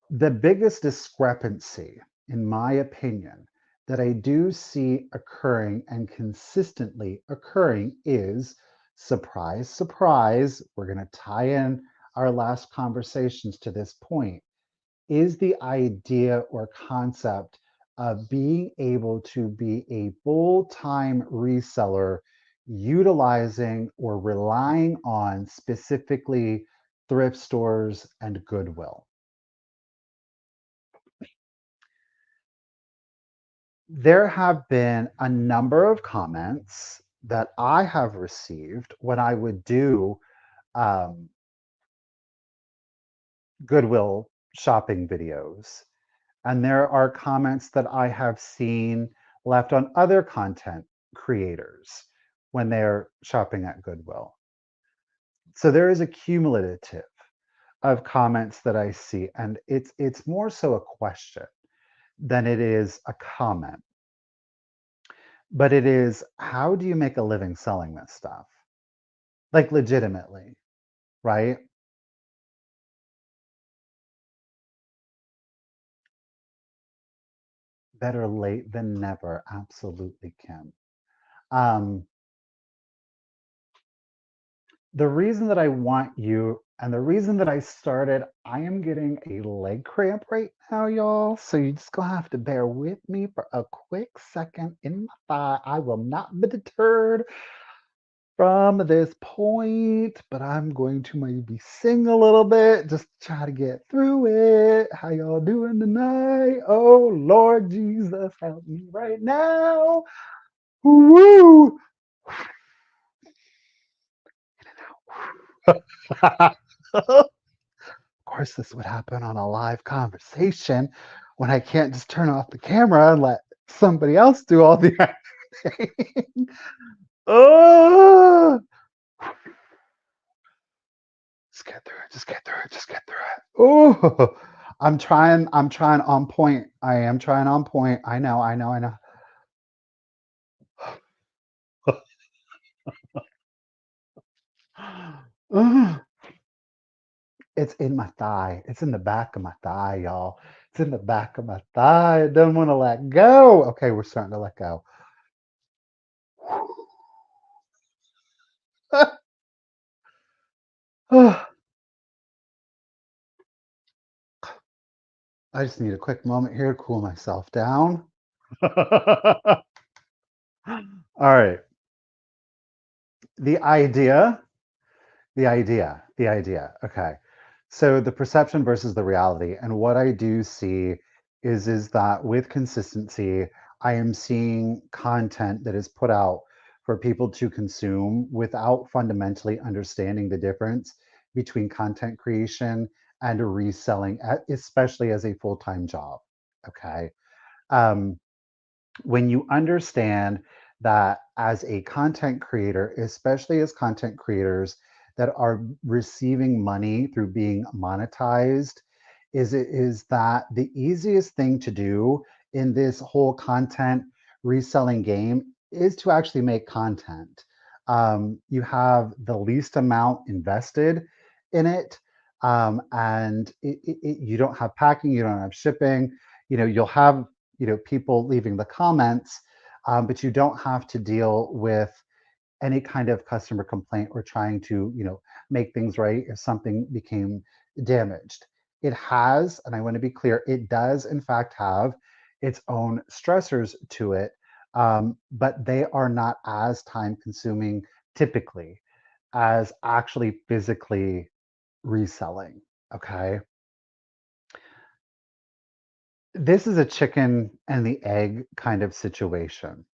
The biggest discrepancy, in my opinion, that I do see occurring and consistently occurring is surprise, surprise. We're going to tie in our last conversations to this point is the idea or concept of being able to be a full time reseller utilizing or relying on specifically thrift stores and Goodwill. There have been a number of comments that I have received when I would do um, Goodwill shopping videos. And there are comments that I have seen left on other content creators when they're shopping at Goodwill. So there is a cumulative of comments that I see, and it's more so a question than it is a comment. But it is, how do you make a living selling this stuff? Like legitimately, right? Better late than never. Absolutely, Kim. Um, the reason that I want you and the reason that I started, I am getting a leg cramp right now, y'all. So you just gonna have to bear with me for a quick second in my thigh. I will not be deterred from this point, but I'm going to maybe sing a little bit, just try to get through it. How y'all doing tonight? Oh Lord Jesus, help me right now. Woo! Of course, this would happen on a live conversation when I can't just turn off the camera and let somebody else do all the acting. Oh, just get through it. Just get through it. Just get through it. Oh, I'm trying. I'm trying on point. I am trying on point. I know. I know. I know. Ugh. It's in my thigh. It's in the back of my thigh, y'all. It's in the back of my thigh. I don't want to let go. Okay, we're starting to let go. I just need a quick moment here to cool myself down. All right. The idea, the idea. Okay. So the perception versus the reality. And what I do see is that with consistency, I am seeing content that is put out for people to consume without fundamentally understanding the difference between content creation and reselling, especially as a full-time job. Okay. Um, when you understand that as a content creator, especially as content creators that are receiving money through being monetized, is that the easiest thing to do in this whole content reselling game is to actually make content. You have the least amount invested in it, and you don't have packing, you don't have shipping. You'll have people leaving the comments, but you don't have to deal with any kind of customer complaint or trying to make things right if something became damaged. It has, and I want to be clear, it does in fact have its own stressors to it, but they are not as time consuming typically as actually physically reselling. Okay, this is a chicken and the egg kind of situation.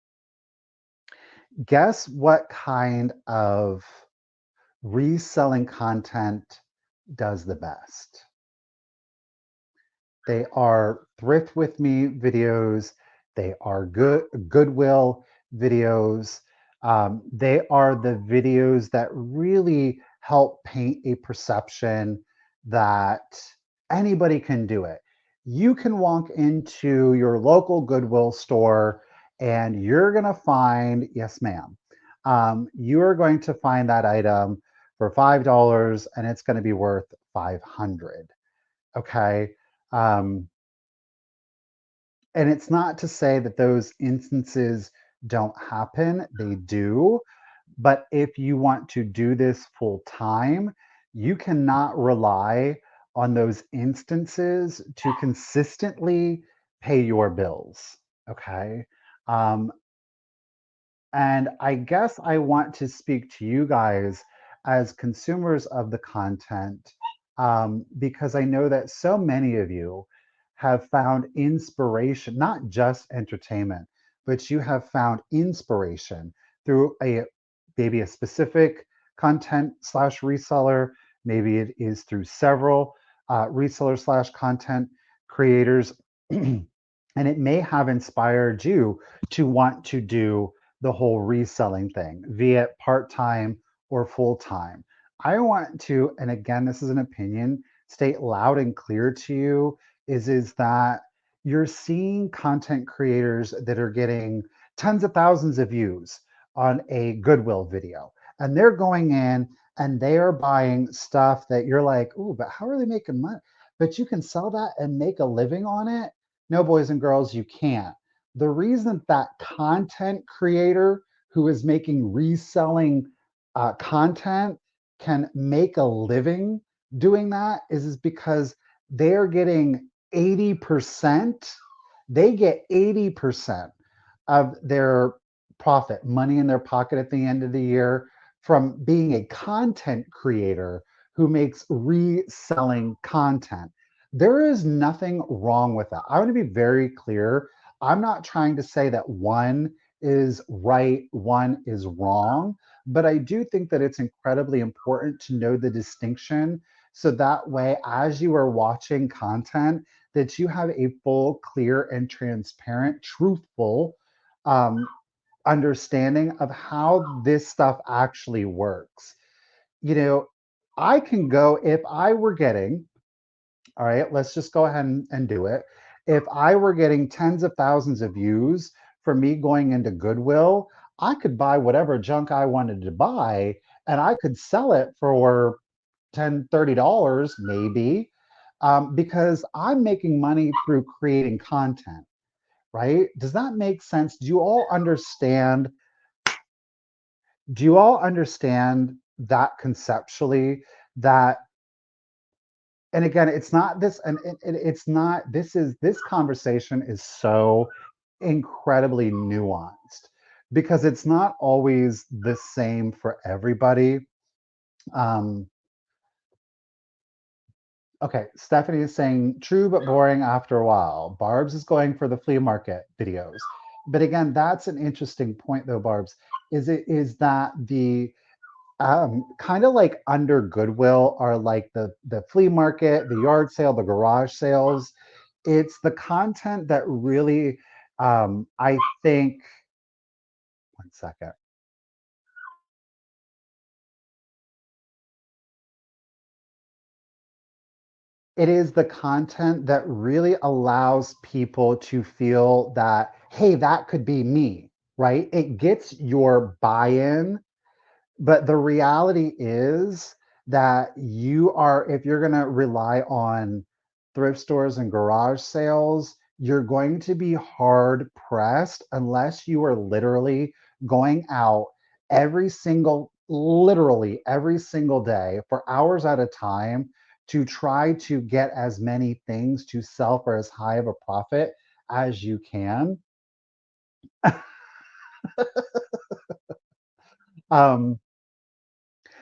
Guess what kind of reselling content does the best? They are thrift with me videos. They are Goodwill videos. They are the videos that really help paint a perception that anybody can do it. You can walk into your local Goodwill store and you're going to find, yes, ma'am, you are going to find that item for $5 and it's going to be worth 500. Okay. Um, and it's not to say that those instances don't happen, they do. But if you want to do this full time, you cannot rely on those instances to consistently pay your bills. Okay. Um, and I guess I want to speak to you guys as consumers of the content, because I know that so many of you have found inspiration, not just entertainment, but you have found inspiration through maybe a specific content slash reseller. Maybe it is through several reseller slash content creators. And it may have inspired you to want to do the whole reselling thing, be it part time or full time. I want to, and again, this is an opinion, state loud and clear to you is that you're seeing content creators that are getting tons of thousands of views on a Goodwill video, and they're going in and they are buying stuff that you're like, oh, but how are they making money? But you can sell that and make a living on it. No, boys and girls, you can't. The reason that content creator who is making reselling content can make a living doing that is because they're getting 80%, they get 80% of their profit, money in their pocket at the end of the year from being a content creator who makes reselling content. There is nothing wrong with that. I want to be very clear. I'm not trying to say that one is right, one is wrong, but I do think that it's incredibly important to know the distinction so that way, as you are watching content, that you have a full, clear, and transparent, truthful um, understanding of how this stuff actually works. You know, I can go if I were getting, all right, let's just go ahead and do it. If I were getting tens of thousands of views from me going into Goodwill, I could buy whatever junk I wanted to buy and I could sell it for 10, $30 maybe, because I'm making money through creating content, right? Does that make sense? Do you all understand that conceptually that, and again, it's not this, and it's not, this conversation is so incredibly nuanced because it's not always the same for everybody. Um, Okay, Stephanie is saying true but boring after a while. Barb's is going for the flea market videos. But again, that's an interesting point though, Barb's. Is that the kind of like under Goodwill are like the flea market, the yard sale, the garage sales. It's the content that really I think, one second. It is the content that really allows people to feel that, hey, that could be me, right? It gets your buy in, but the reality is that if you're going to rely on thrift stores and garage sales, you're going to be hard pressed unless you are literally going out literally every single day for hours at a time to try to get as many things to sell for as high of a profit as you can. Um,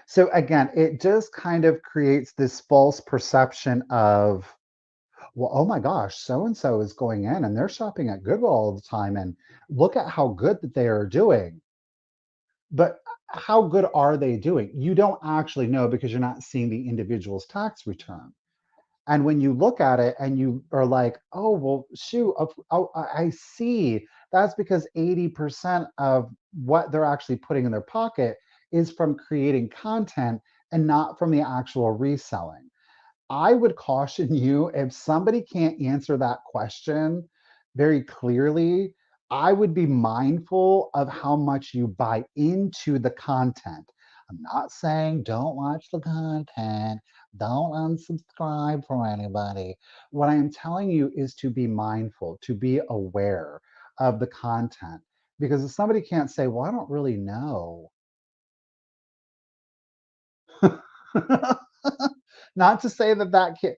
So again, it just kind of creates this false perception of, well, oh my gosh, so and so is going in and they're shopping at Goodwill all the time, and look at how good that they are doing. But how good are they doing? You don't actually know because you're not seeing the individual's tax return. And when you look at it and you are like, oh, well, shoot, oh, I see. That's because 80% of what they're actually putting in their pocket is from creating content and not from the actual reselling. I would caution you if somebody can't answer that question very clearly, I would be mindful of how much you buy into the content. I'm not saying don't watch the content, don't unsubscribe from anybody. What I am telling you is to be mindful, to be aware of the content. Because if somebody can't say, well, I don't really know, not to say that that can,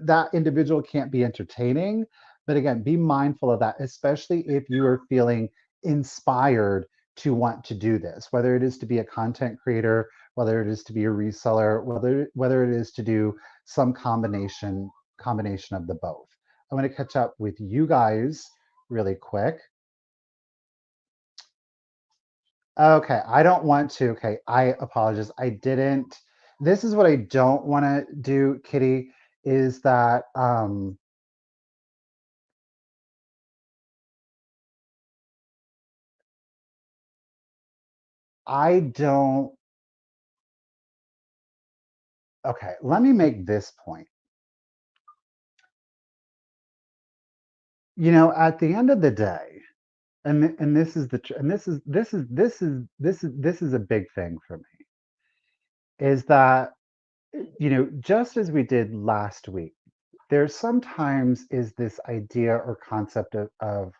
that individual can't be entertaining, but again, be mindful of that, especially if you are feeling inspired to want to do this, whether it is to be a content creator, whether it is to be a reseller, whether it is to do some combination of the both. I want to catch up with you guys really quick. Okay, I don't want to. Okay, I apologize. I didn't. This is what I don't want to do, Kitty, is that I don't. Okay, let me make this point. At the end of the day, and this is the and this is a big thing for me, is that just as we did last week, there sometimes is this idea or concept of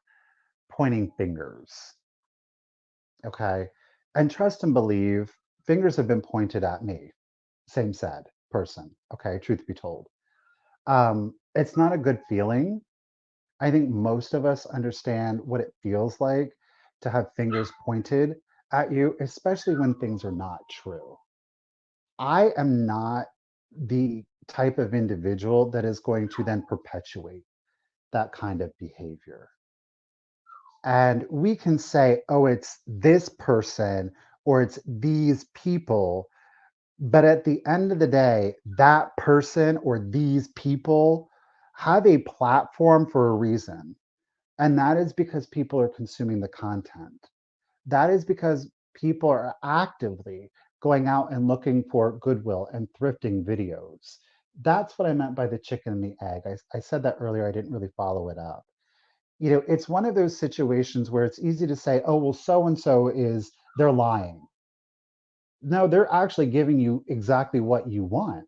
pointing fingers. Okay. And trust and believe, fingers have been pointed at me, same said person. Okay. Truth be told. It's not a good feeling. I think most of us understand what it feels like to have fingers pointed at you, especially when things are not true. I am not the type of individual that is going to then perpetuate that kind of behavior. And we can say, oh, it's this person or it's these people. But at the end of the day, that person or these people have a platform for a reason. And that is because people are consuming the content. That is because people are actively going out and looking for Goodwill and thrifting videos. That's what I meant by the chicken and the egg. I said that earlier. I didn't really follow it up. It's one of those situations where it's easy to say, oh, well, so and so is, they're lying. No, they're actually giving you exactly what you want.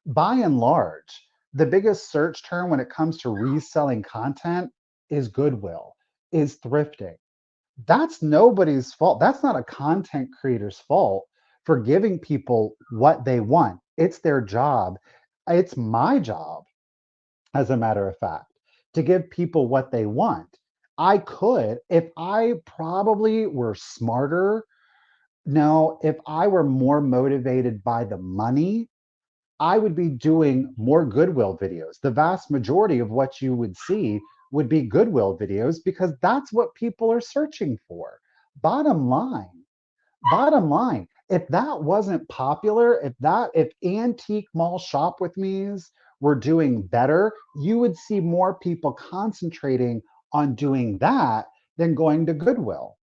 By and large, the biggest search term when it comes to reselling content is Goodwill, is thrifting. That's nobody's fault. That's not a content creator's fault for giving people what they want. It's their job. It's my job, as a matter of fact, to give people what they want. I could, if I probably were smarter, no, if I were more motivated by the money, I would be doing more Goodwill videos. The vast majority of what you would see would be Goodwill videos because that's what people are searching for. Bottom line, bottom line, if that wasn't popular, if antique mall shop with me's were doing better, you would see more people concentrating on doing that than going to Goodwill.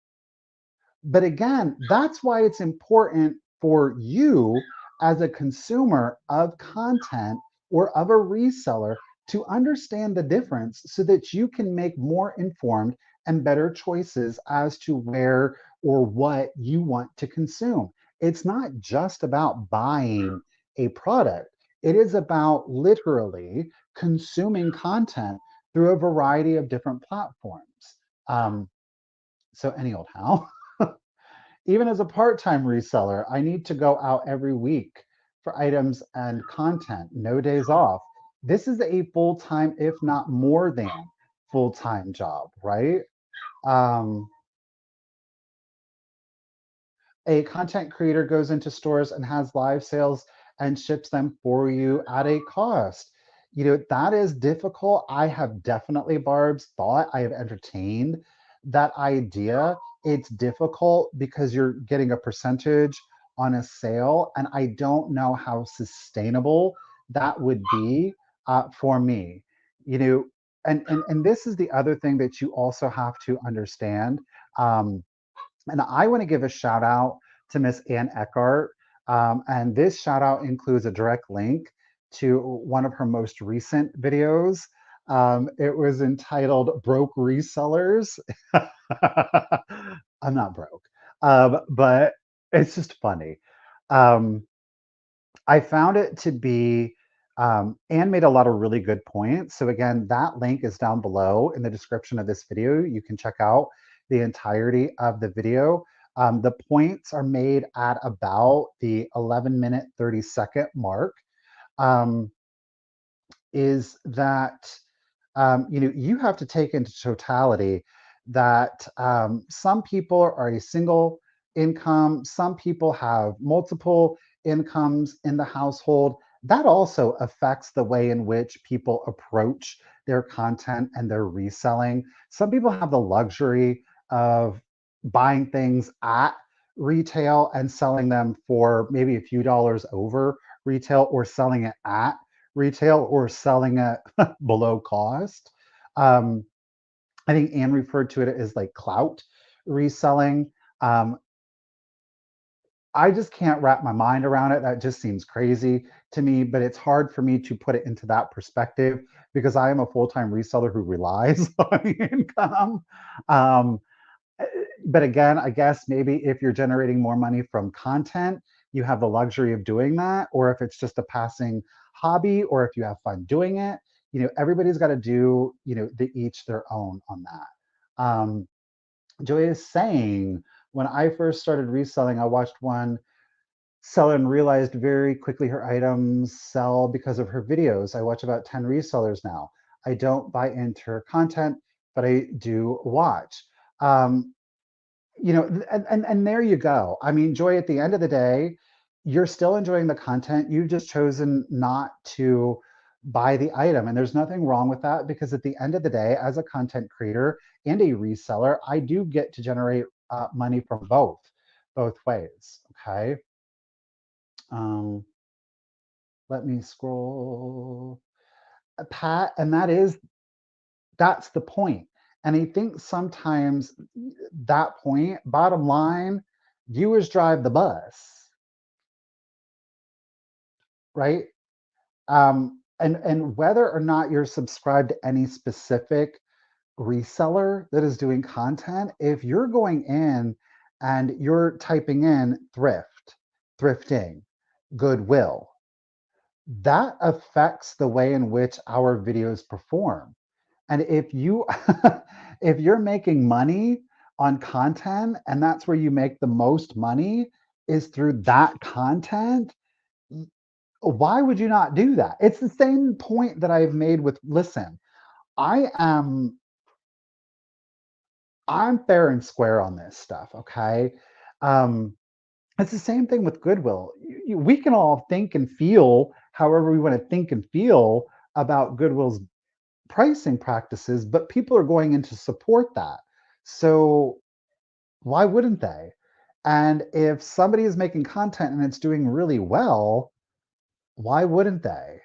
But again, that's why it's important for you as a consumer of content or of a reseller to understand the difference so that you can make more informed and better choices as to where or what you want to consume. It's not just about buying a product, it is about literally consuming content through a variety of different platforms. Um, so, any old how. Even as a part-time reseller, I need to go out every week for items and content, no days off. This is a full-time, if not more than full-time job, right? Um, a content creator goes into stores and has live sales and ships them for you at a cost. That is difficult. I have definitely, Barb's, thought, I have entertained that idea. It's difficult because you're getting a percentage on a sale, and I don't know how sustainable that would be for me. You know, and this is the other thing that you also have to understand. And I want to give a shout out to Miss Ann Eckhart. And this shout out includes a direct link to one of her most recent videos. It was entitled Broke Resellers. I'm not broke, but it's just funny. Um, I found it to be, Anne made a lot of really good points. So again, that link is down below in the description of this video. You can check out the entirety of the video. The points are made at about the 11-minute, 30-second mark. Um, is that you have to take into totality that some people are a single income, some people have multiple incomes in the household. That also affects the way in which people approach their content and their reselling. Some people have the luxury of buying things at retail and selling them for maybe a few dollars over retail, or selling it at retail, or selling it below cost. Um, I think Anne referred to it as like clout reselling. Um, I just can't wrap my mind around it. That just seems crazy to me, but it's hard for me to put it into that perspective because I am a full-time reseller who relies on income. Um, uh, but again, I guess maybe if you're generating more money from content, you have the luxury of doing that. Or if it's just a passing hobby, or if you have fun doing it, everybody's got to do, the each their own on that. Joy is saying, when I first started reselling, I watched one seller and realized very quickly her items sell because of her videos. I watch about 10 resellers now. I don't buy into her content, but I do watch. Um, and there you go. I mean, Joy, at the end of the day, you're still enjoying the content. You've just chosen not to buy the item. And there's nothing wrong with that, because at the end of the day, as a content creator and a reseller, I do get to generate money from both ways. Okay. Um, Let me scroll. Pat, and that's the point. And I think sometimes that point, bottom line, viewers drive the bus, right? And whether or not you're subscribed to any specific reseller that is doing content, if you're going in and you're typing in thrift, thrifting, Goodwill, that affects the way in which our videos perform. And if you if you're making money on content and that's where you make the most money is through that content, why would you not do that? It's the same point that I've made with listen, I am I'm fair and square on this stuff, okay? Um, it's the same thing with Goodwill. We can all think and feel however we want to think and feel about Goodwill's pricing practices, but people are going in to support that. So why wouldn't they? And if somebody is making content and it's doing really well, why wouldn't they?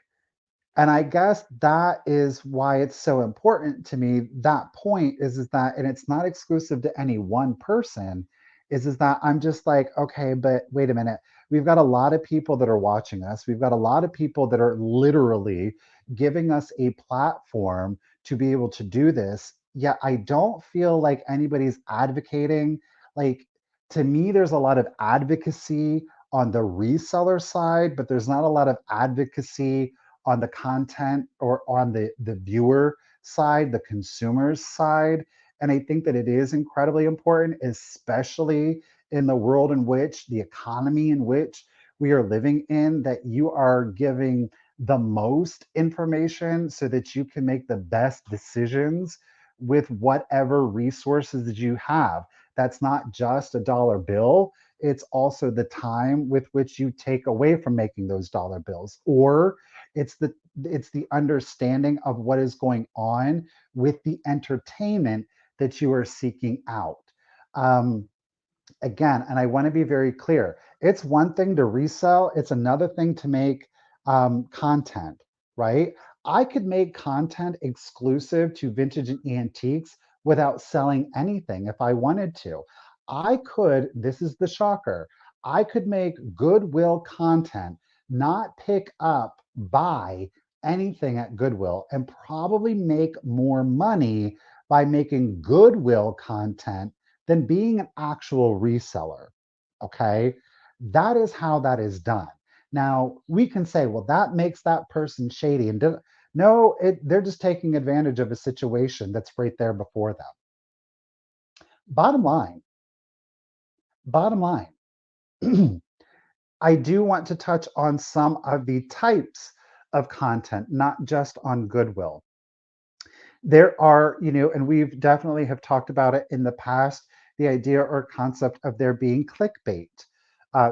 And I guess that is why it's so important to me. That point is that, and it's not exclusive to any one person, is that I'm just like, okay, but wait a minute. We've got a lot of people that are watching us. We've got a lot of people that are literally giving us a platform to be able to do this. Yet I don't feel like anybody's advocating. Like, to me, there's a lot of advocacy on the reseller side, but there's not a lot of advocacy on the content or on the viewer side, the consumer's side. And I think that it is incredibly important, especially in the world in which the economy in which we are living in, that you are giving the most information so that you can make the best decisions with whatever resources that you have. That's not just a dollar bill, it's also the time with which you take away from making those dollar bills, or it's the understanding of what is going on with the entertainment that you are seeking out. Um, Again, and I want to be very clear, it's one thing to resell, it's another thing to make content, right? I could make content exclusive to vintage and antiques without selling anything if I wanted to. I could, this is the shocker, I could make Goodwill content, not pick up, buy anything at Goodwill, and probably make more money by making Goodwill content than being an actual reseller. Okay. That is how that is done. Now, we can say, well, that makes that person shady. No, they're just taking advantage of a situation that's right there before them. Bottom line, bottom line, I do want to touch on some of the types of content, not just on Goodwill. There are, and we've definitely have talked about it in the past, the idea or concept of there being clickbait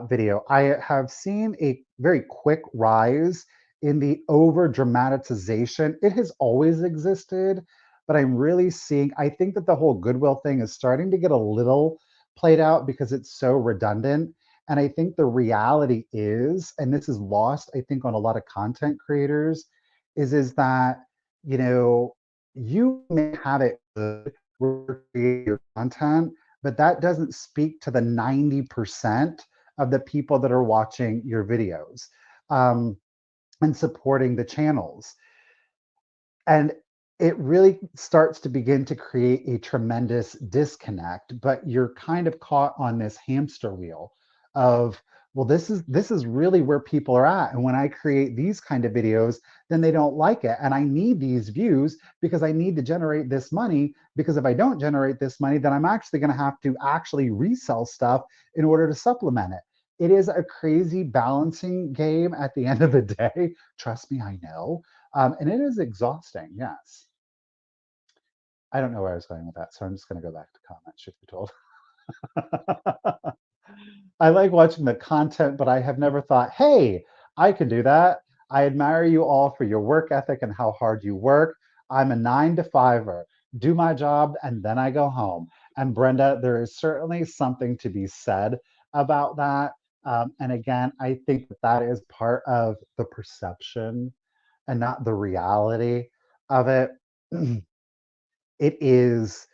video. I have seen a very quick rise in the over dramatization. It has always existed, but I'm really seeing, I think that the whole Goodwill thing is starting to get a little played out because it's so redundant. And I think the reality is, and this is lost, I think, on a lot of content creators, is that, you know, you may have it good where you create your content, but that doesn't speak to the 90% of the people that are watching your videos um, and supporting the channels. And it really starts to begin to create a tremendous disconnect, but you're kind of caught on this hamster wheel of, well, this is really where people are at, and when I create these kind of videos, then they don't like it, and I need these views because I need to generate this money, because if I don't generate this money, then I'm actually going to have to actually resell stuff in order to supplement it. It is a crazy balancing game at the end of the day. Trust me, I know. And it is exhausting, yes. I don't know where I was going with that, so I'm just going to go back to comments, truth be told. I like watching the content, but I have never thought, hey, I can do that. I admire you all for your work ethic and how hard you work. I'm a 9 to 5er, do my job, and then I go home. And Brenda, there is certainly something to be said about that. And again, I think that that is part of the perception and not the reality of it. It is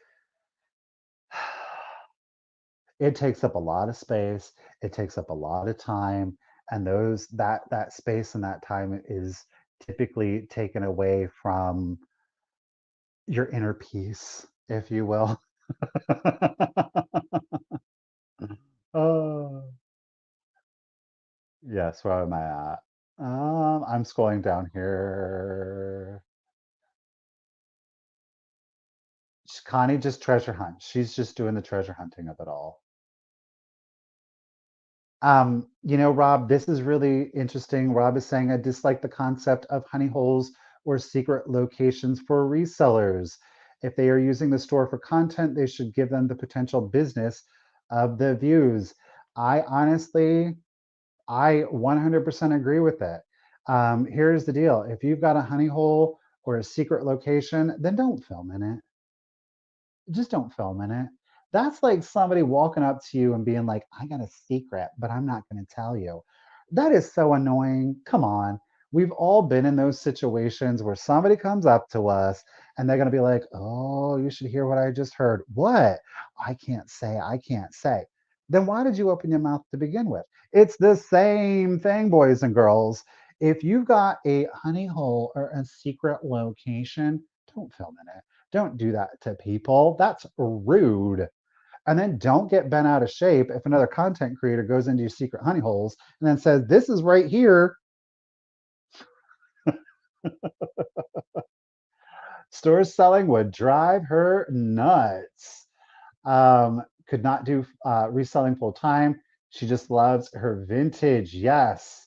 it takes up a lot of space, it takes up a lot of time, and those that space and that time is typically taken away from your inner peace, if you will. Oh, yes, where am I at? I'm scrolling down here. Connie just treasure hunt. She's just doing the treasure hunting of it all. Rob, this is really interesting. Rob is saying, I dislike the concept of honey holes or secret locations for resellers. If they are using the store for content, they should give them the potential business of the views. I honestly, I 100% agree with it. Here's the deal. If you've got a honey hole or a secret location, then don't film in it. Just don't film in it. That's like somebody walking up to you and being like, I got a secret, but I'm not going to tell you. That is so annoying. Come on. We've all been in those situations where somebody comes up to us and they're going to be like, oh, you should hear what I just heard. What? I can't say, I can't say. Then why did you open your mouth to begin with? It's the same thing, boys and girls. If you've got a honey hole or a secret location, don't film in it. Don't do that to people. That's rude. And then don't get bent out of shape if another content creator goes into your secret honey holes and then says, this is right here. Store selling would drive her nuts. Could not do reselling full time. She just loves her vintage. Yes.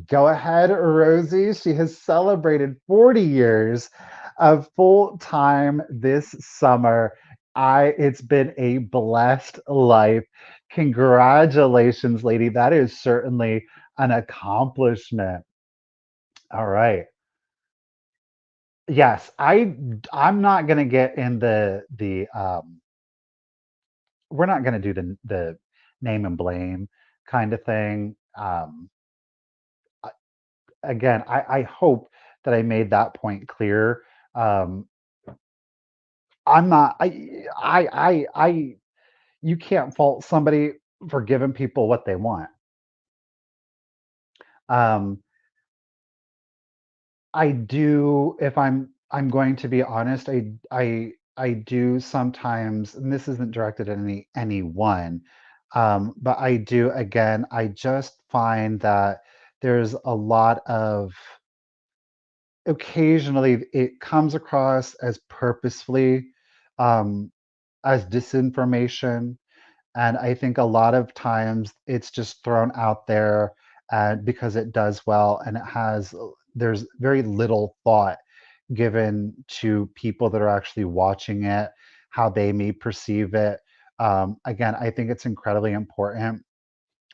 Go ahead, Rosie. She has celebrated 40 years of full time this summer. It's been a blessed life. Congratulations, lady. That is certainly an accomplishment. All right. Yes, I'm not gonna get in the we're not gonna do the name and blame kind of thing. Again, I hope that I made that point clear. Um, I'm not. You can't fault somebody for giving people what they want. Um, I do, if I'm going to be honest, I do sometimes, and this isn't directed at anyone, but I do again, I just find that there's a lot of occasionally it comes across as purposefully um, as disinformation. And I think a lot of times it's just thrown out there because it does well and there's very little thought given to people that are actually watching it, how they may perceive it. Again, I think it's incredibly important,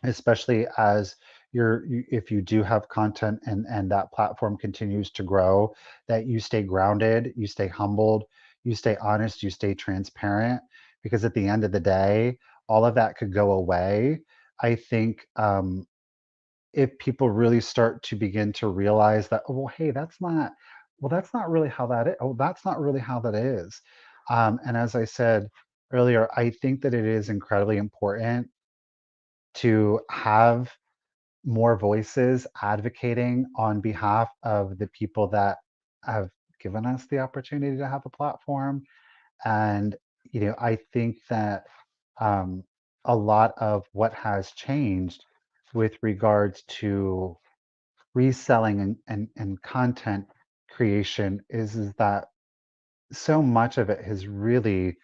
especially as if you do have content and that platform continues to grow, that you stay grounded, you stay humbled, you stay honest, you stay transparent, because at the end of the day, all of that could go away. I think if people really start to begin to realize that, oh, well, hey, that's not really how that is. Oh, that's not really how that is. And as I said earlier, I think that it is incredibly important to have more voices advocating on behalf of the people that have given us the opportunity to have a platform. And, I think that um, a lot of what has changed with regards to reselling and content creation is that so much of it has really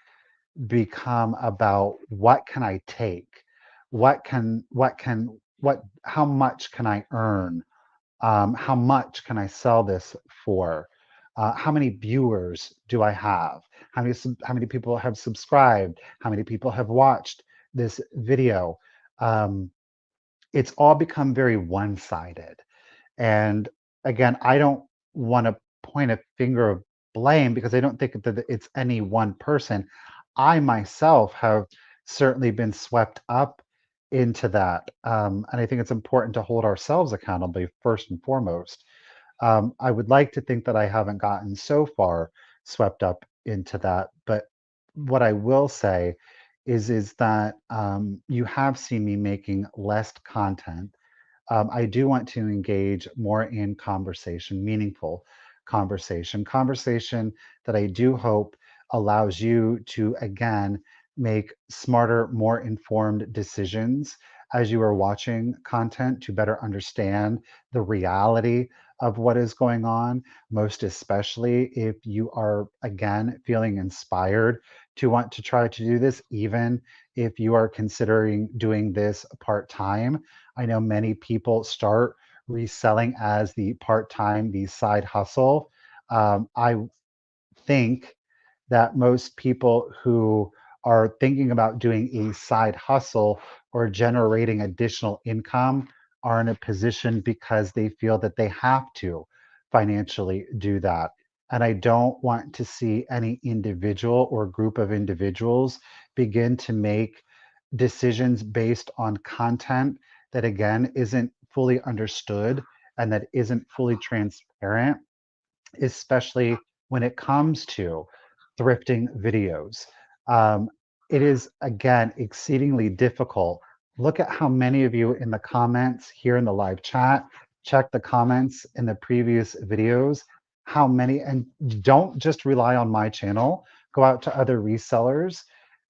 become about what can I take? How much can I earn? How much can I sell this for? How many viewers do I have? How many people have subscribed? How many people have watched this video? Um, it's all become very one-sided. And again, I don't want to point a finger of blame because I don't think that it's any one person. I myself have certainly been swept up into that. And I think it's important to hold ourselves accountable first and foremost. I would like to think that I haven't gotten so far swept up into that. But what I will say is that you have seen me making less content. I do want to engage more in conversation, meaningful conversation that I do hope allows you to, again, make smarter, more informed decisions as you are watching content to better understand the reality of what is going on, most especially if you are, again, feeling inspired to want to try to do this, even if you are considering doing this part time. I know many people start reselling as the part time, the side hustle. I think that most people who are thinking about doing a side hustle or generating additional income are in a position because they feel that they have to financially do that. And I don't want to see any individual or group of individuals begin to make decisions based on content that, again, isn't fully understood and that isn't fully transparent, especially when it comes to thrifting videos. Um, it is, again, exceedingly difficult. Look at how many of you in the comments here in the live chat, check the comments in the previous videos, how many, and don't just rely on my channel, go out to other resellers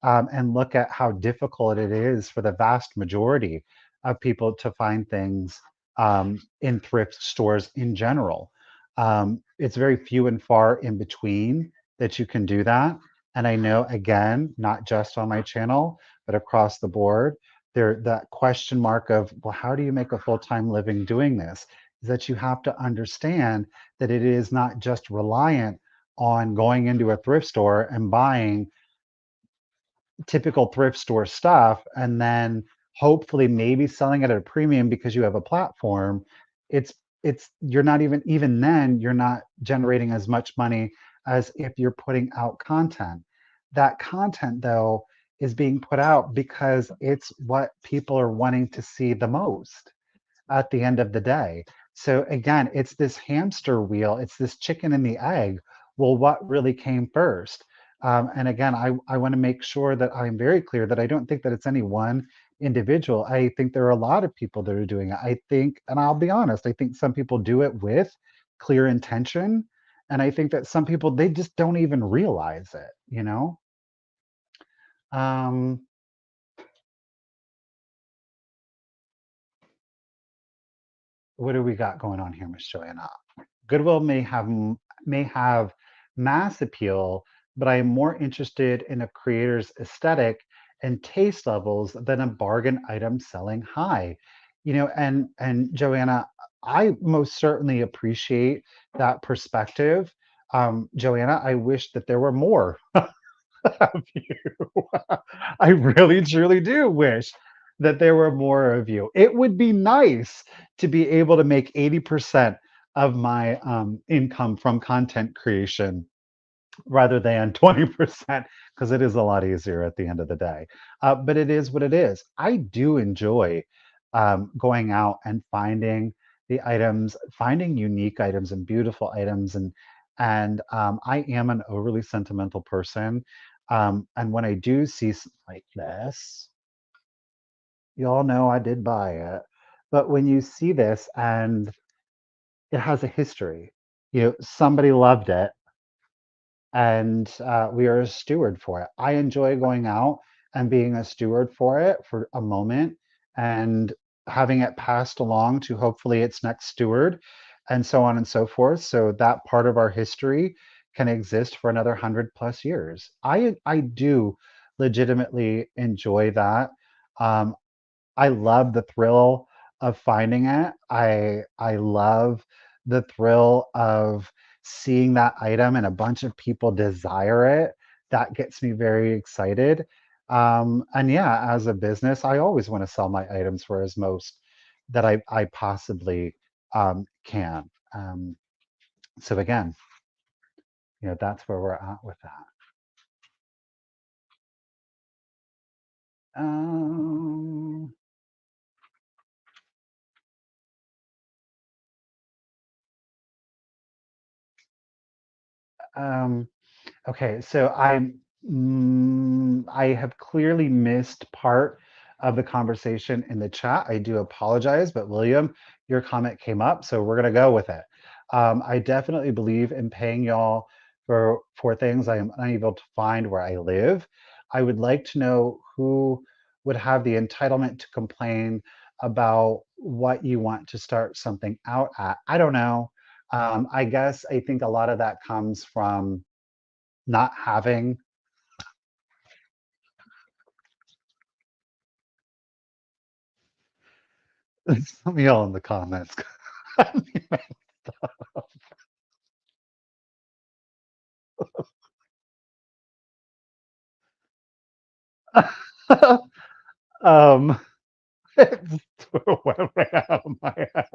and look at how difficult it is for the vast majority of people to find things in thrift stores in general. It's very few and far in between that you can do that. And I know, again, not just on my channel, but across the board, there that question mark of, well, how do you make a full-time living doing this? Is that you have to understand that it is not just reliant on going into a thrift store and buying typical thrift store stuff and then hopefully maybe selling it at a premium because you have a platform. It's you're not even then you're not generating as much money as if you're putting out content. That content though is being put out because it's what people are wanting to see the most at the end of the day. So again, it's this hamster wheel, it's this chicken and the egg. Well, what really came first? And again, I want to make sure that I'm very clear that I don't think that it's any one individual. I think there are a lot of people that are doing it. I think, and I'll be honest, I think some people do it with clear intention. And I think that some people, they just don't even realize it, you know? Um, what do we got going on here, Miss Joanna? Goodwill may have mass appeal, but I am more interested in a creator's aesthetic and taste levels than a bargain item selling high. You know, and Joanna, I most certainly appreciate that perspective. Joanna, I wish that there were more of you. I really truly do wish that there were more of you. It would be nice to be able to make 80% of my income from content creation rather than 20% because it is a lot easier at the end of the day. But it is what it is. I do enjoy going out and finding the items, finding unique items and beautiful items, and I am an overly sentimental person. And when I do see something like this, you all know I did buy it. But when you see this and it has a history, you know, somebody loved it and we are a steward for it. I enjoy going out and being a steward for it for a moment and having it passed along to hopefully its next steward and so on and so forth. So that part of our history can exist for another 100 plus years. I do legitimately enjoy that. Um, I love the thrill of finding it. I love the thrill of seeing that item and a bunch of people desire it, that gets me very excited. And yeah, as a business, I always want to sell my items for as most that I possibly can. So again, that's where we're at with that. Um, um, Okay, so I have clearly missed part of the conversation in the chat. I do apologize, but William, your comment came up, so we're gonna go with it. I definitely believe in paying y'all for things I am unable to find where I live. I would like to know who would have the entitlement to complain about what you want to start something out at. I don't know. I guess I think a lot of that comes from not having some of y'all in the comments. um, it went right out of my head.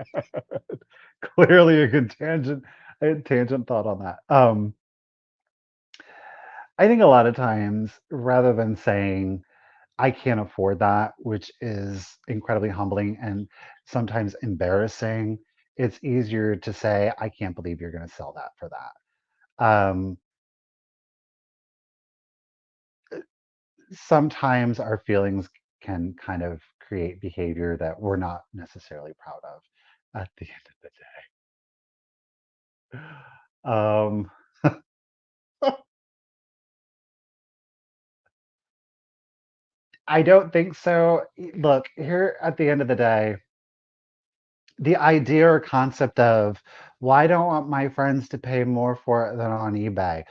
Clearly a good tangent, a tangent thought on that. I think a lot of times, rather than saying I can't afford that, which is incredibly humbling and sometimes embarrassing, it's easier to say I can't believe you're going to sell that for that. Sometimes our feelings can kind of create behavior that we're not necessarily proud of at the end of the day. I don't think so. Look, here at the end of the day, the idea or concept of why don't want my friends to pay more for it than on eBay?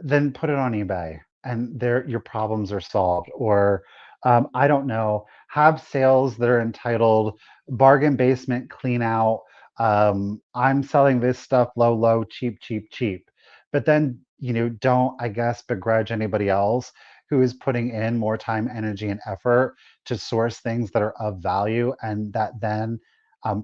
Then put it on eBay and there your problems are solved. Or I don't know, have sales that are entitled bargain basement clean out. I'm selling this stuff low, low, cheap, cheap, cheap. But then, don't, I guess, begrudge anybody else who is putting in more time, energy, and effort to source things that are of value and that then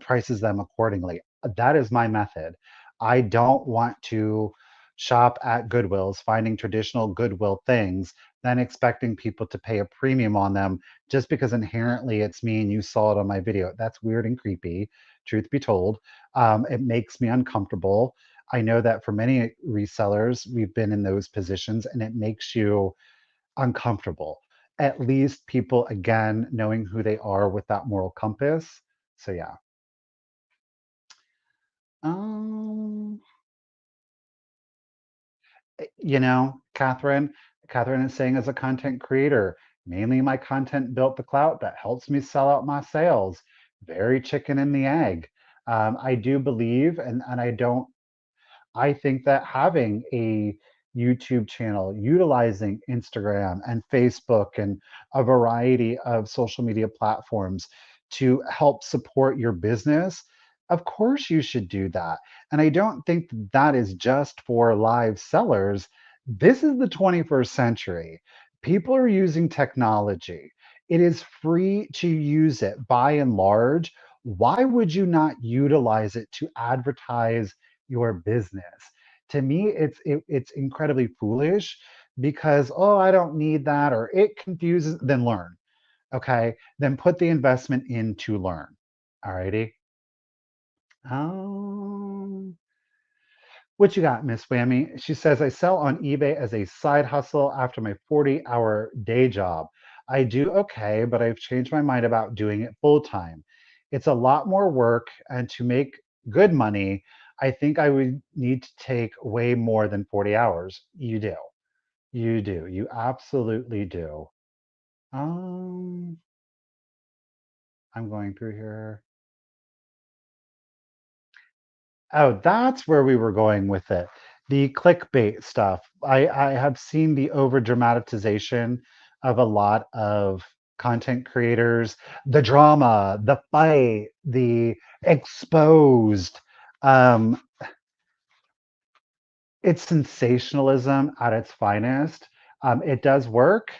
prices them accordingly. That is my method. I don't want to shop at Goodwills, finding traditional Goodwill things, then expecting people to pay a premium on them just because inherently it's me and you saw it on my video. That's weird and creepy, truth be told. It makes me uncomfortable. I know that for many resellers, we've been in those positions and it makes you uncomfortable. At least people, again, knowing who they are with that moral compass. So, yeah. Um, Catherine is saying as a content creator, mainly my content built the clout that helps me sell out my sales. Very chicken and the egg. I do believe, and I think that having a YouTube channel, utilizing Instagram and Facebook and a variety of social media platforms to help support your business, of course you should do that. And I don't think that is just for live sellers. This is the 21st century. People are using technology. It is free to use it by and large. Why would you not utilize it to advertise your business? To me, it's incredibly foolish because, oh, I don't need that, or it confuses. Then learn, okay? Then put the investment in to learn. All righty. Um, what you got, Miss Whammy? She says, I sell on eBay as a side hustle after my 40-hour day job. I do okay, but I've changed my mind about doing it full time. It's a lot more work, and to make good money, I think I would need to take way more than 40 hours. You do. You do. You absolutely do. Um, I'm going through here. Oh, that's where we were going with it. The clickbait stuff. I have seen the over dramatization of a lot of content creators, the drama, the fight, the exposed. Um, It's sensationalism at its finest. It does work,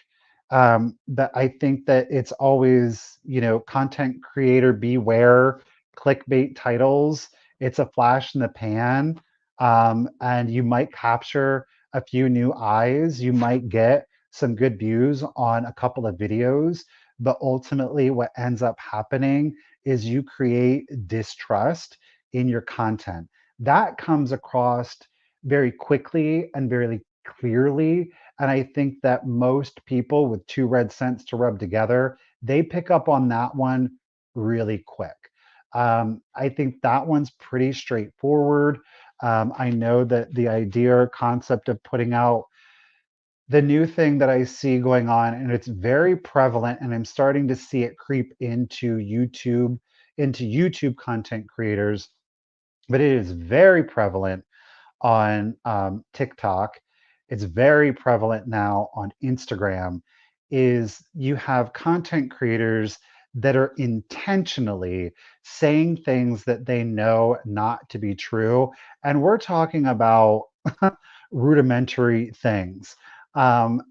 but I think that it's always, content creator beware, clickbait titles. It's a flash in the pan, and you might capture a few new eyes. You might get some good views on a couple of videos, but ultimately, what ends up happening is you create distrust in your content. That comes across very quickly and very clearly. And I think that most people with two red cents to rub together, they pick up on that one really quick. I think that one's pretty straightforward. I know that the idea or concept of putting out the new thing that I see going on, and it's very prevalent, and I'm starting to see it creep into YouTube content creators, but it is very prevalent on TikTok. It's very prevalent now on Instagram. Is you have content creators that are intentionally saying things that they know not to be true, and we're talking about rudimentary things. Um,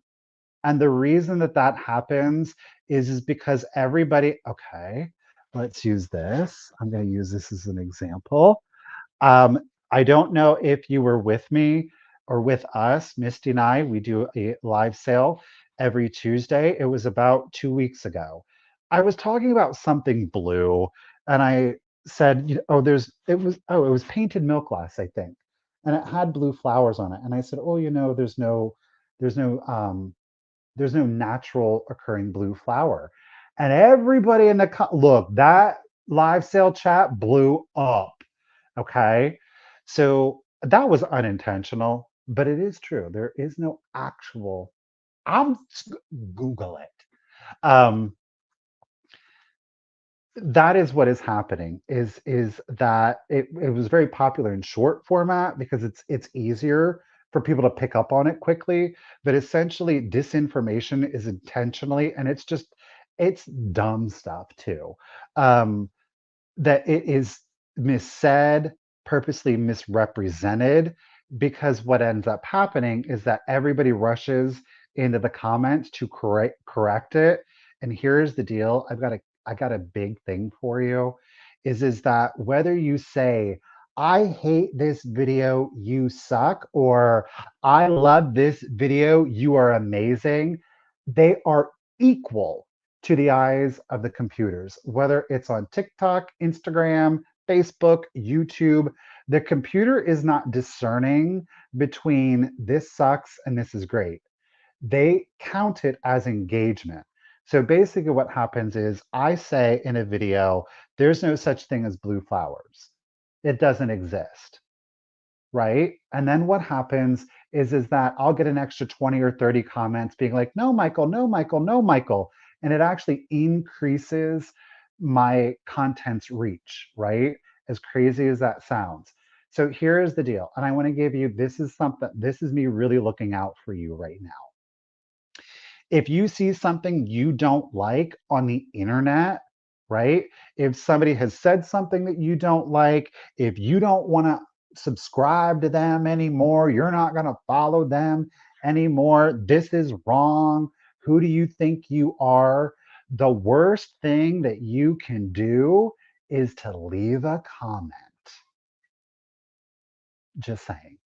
and the reason that that happens is because everybody. Okay, let's use this. I'm going to use this as an example. um, I don't know if you were with me or with us, Misty and I. We do a live sale every Tuesday. It was about 2 weeks ago. I was talking about something blue, and I said, "Oh, it was painted milk glass, I think, and it had blue flowers on it." And I said, "Oh, there's no, there's no natural occurring blue flower." And everybody in the look, that live sale chat blew up. Okay. So that was unintentional, but it is true. There is no actual, I'm Google it. That is what is happening is that it was very popular in short format because it's easier for people to pick up on it quickly. But essentially disinformation is intentionally, and it's dumb stuff too. Um, that it is missaid, purposely misrepresented, because what ends up happening is that everybody rushes into the comments to correct it. And here's the deal. I got a big thing for you is that whether you say I hate this video, you suck, or I love this video, you are amazing, they are equal to the eyes of the computers, whether it's on TikTok, Instagram, Facebook, YouTube. The computer is not discerning between this sucks and this is great. They count it as engagement. So basically, what happens is I say in a video, there's no such thing as blue flowers. It doesn't exist, right? And then what happens is that I'll get an extra 20 or 30 comments being like, "No, Michael, no, Michael, no, Michael." And it actually increases my content's reach, right? As crazy as that sounds. So here is the deal. And I want to give you this is me really looking out for you right now. If you see something you don't like on the internet, right? If somebody has said something that you don't like, if you don't want to subscribe to them anymore, you're not going to follow them anymore, this is wrong. Who do you think you are? The worst thing that you can do is to leave a comment. Just saying,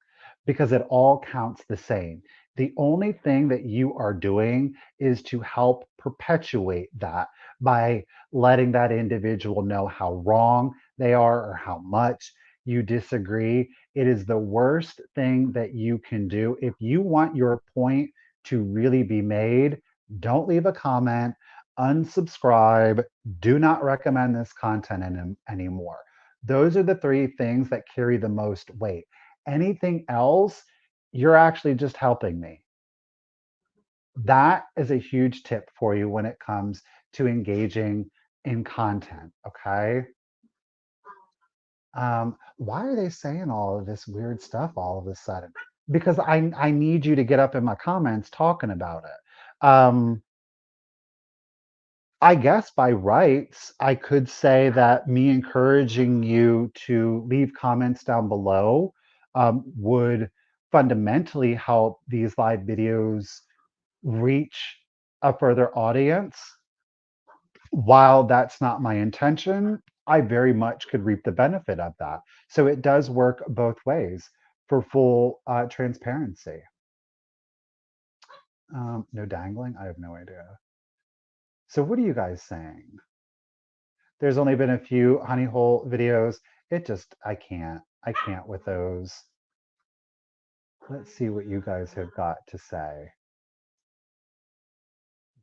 because it all counts the same. The only thing that you are doing is to help perpetuate that by letting that individual know how wrong they are or how much you disagree. It is the worst thing that you can do. If you want your point to really be made, don't leave a comment, unsubscribe, do not recommend this content anymore. Those are the three things that carry the most weight. Anything else, you're actually just helping me. That is a huge tip for you when it comes to engaging in content. Okay. Why are they saying all of this weird stuff all of a sudden? Because I need you to get up in my comments talking about it. I guess by rights, I could say that me encouraging you to leave comments down below would fundamentally help these live videos reach a further audience. While that's not my intention, I very much could reap the benefit of that. So it does work both ways for full transparency. No dangling? I have no idea. So what are you guys saying? There's only been a few honey hole videos. I can't with those. Let's see what you guys have got to say.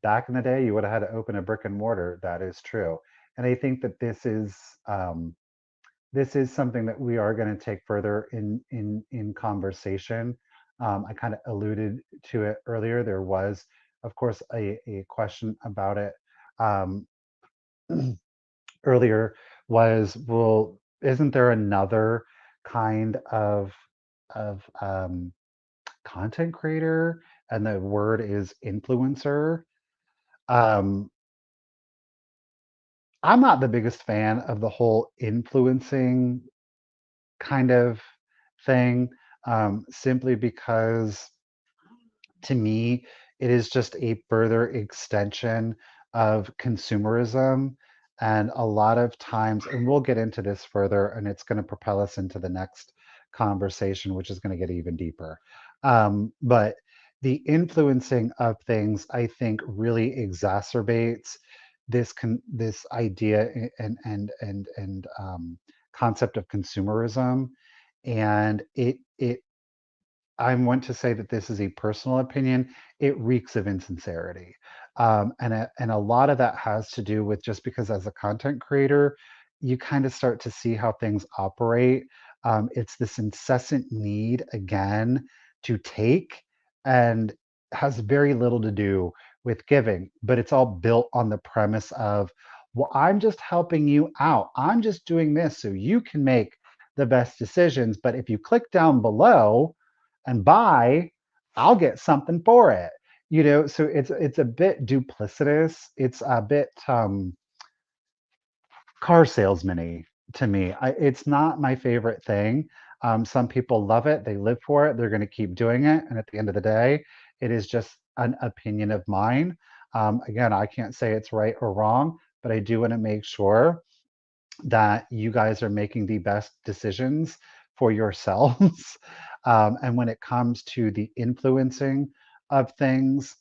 Back in the day, you would have had to open a brick and mortar. That is true. And I think that um, this is something that we are going to take further in conversation. I kind of alluded to it earlier. There was, of course, a question about it um, earlier. Was, well, isn't there another kind of content creator? And the word is influencer. Um, I'm not the biggest fan of the whole influencing kind of thing, simply because to me, it is just a further extension of consumerism. And a lot of times, and we'll get into this further, and it's going to propel us into the next conversation, which is going to get even deeper. But the influencing of things, I think, really exacerbates this idea and concept of consumerism, and it I want to say that this is a personal opinion. It reeks of insincerity. And a lot of that has to do with just because as a content creator, you kind of start to see how things operate. It's this incessant need, again, to take, and has very little to do with giving, but it's all built on the premise of, well, I'm just helping you out. I'm just doing this so you can make the best decisions. But if you click down below, and buy, I'll get something for it. So it's a bit duplicitous. It's a bit car salesman-y to me. It's not my favorite thing. Some people love it. They live for it. They're going to keep doing it. And at the end of the day, it is just an opinion of mine. Again, I can't say it's right or wrong, but I do want to make sure that you guys are making the best decisions for yourselves. And when it comes to the influencing of things,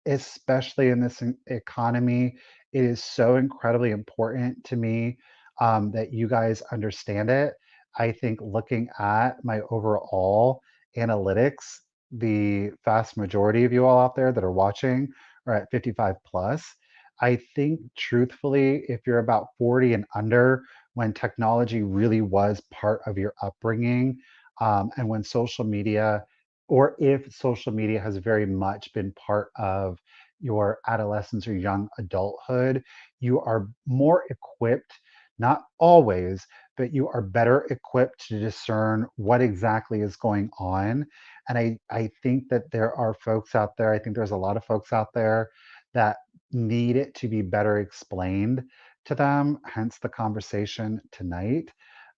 especially in this economy, it is so incredibly important to me that you guys understand it. I think looking at my overall analytics, the vast majority of you all out there that are watching are at 55 plus. I think truthfully, if you're about 40 and under, when technology really was part of your upbringing, and when social media, or if social media has very much been part of your adolescence or young adulthood, you are more equipped, not always, but you are better equipped to discern what exactly is going on. And I think that there are folks out there, I think there's a lot of folks out there that need it to be better explained to them, hence the conversation tonight.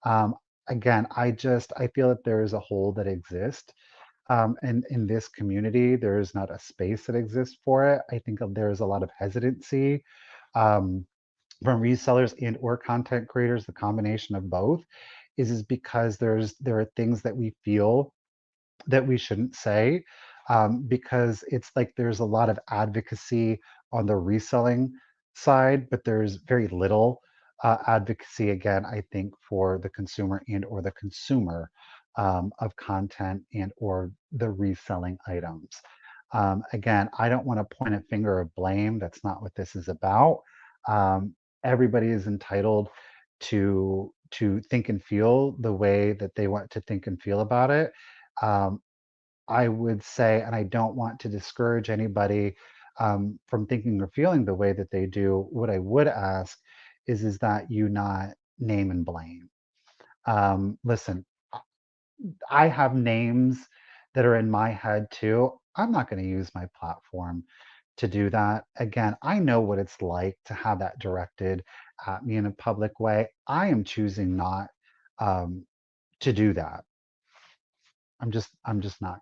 Um, Again, I feel that there is a hole that exists and in this community, there is not a space that exists for it. I think there is a lot of hesitancy um, from resellers and or content creators, the combination of both, is because there are things that we feel that we shouldn't say, because it's like there's a lot of advocacy on the reselling side, but there's very little advocacy, again, I think, for the consumer and or the consumer of content and or the reselling items. Again, I don't want to point a finger of blame. That's not what this is about. Everybody is entitled to think and feel the way that they want to think and feel about it. Um, I would say, and I don't want to discourage anybody from thinking or feeling the way that they do. What I would ask is that you not name and blame. Listen, I have names that are in my head too. I'm not going to use my platform to do that. Again, I know what it's like to have that directed at me in a public way. I am choosing not um, to do that. I'm just not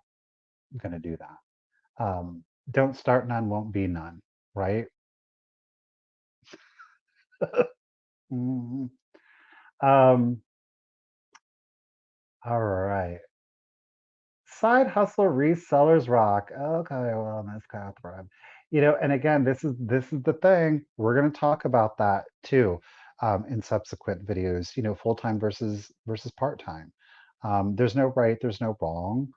gonna do that. Don't start none, won't be none, right? Mhm. Um, all right. Side hustle resellers rock. Okay, well, Miss Catherine. And again, this is the thing. We're going to talk about that too in subsequent videos. Full-time versus part-time. There's no right, there's no wrong.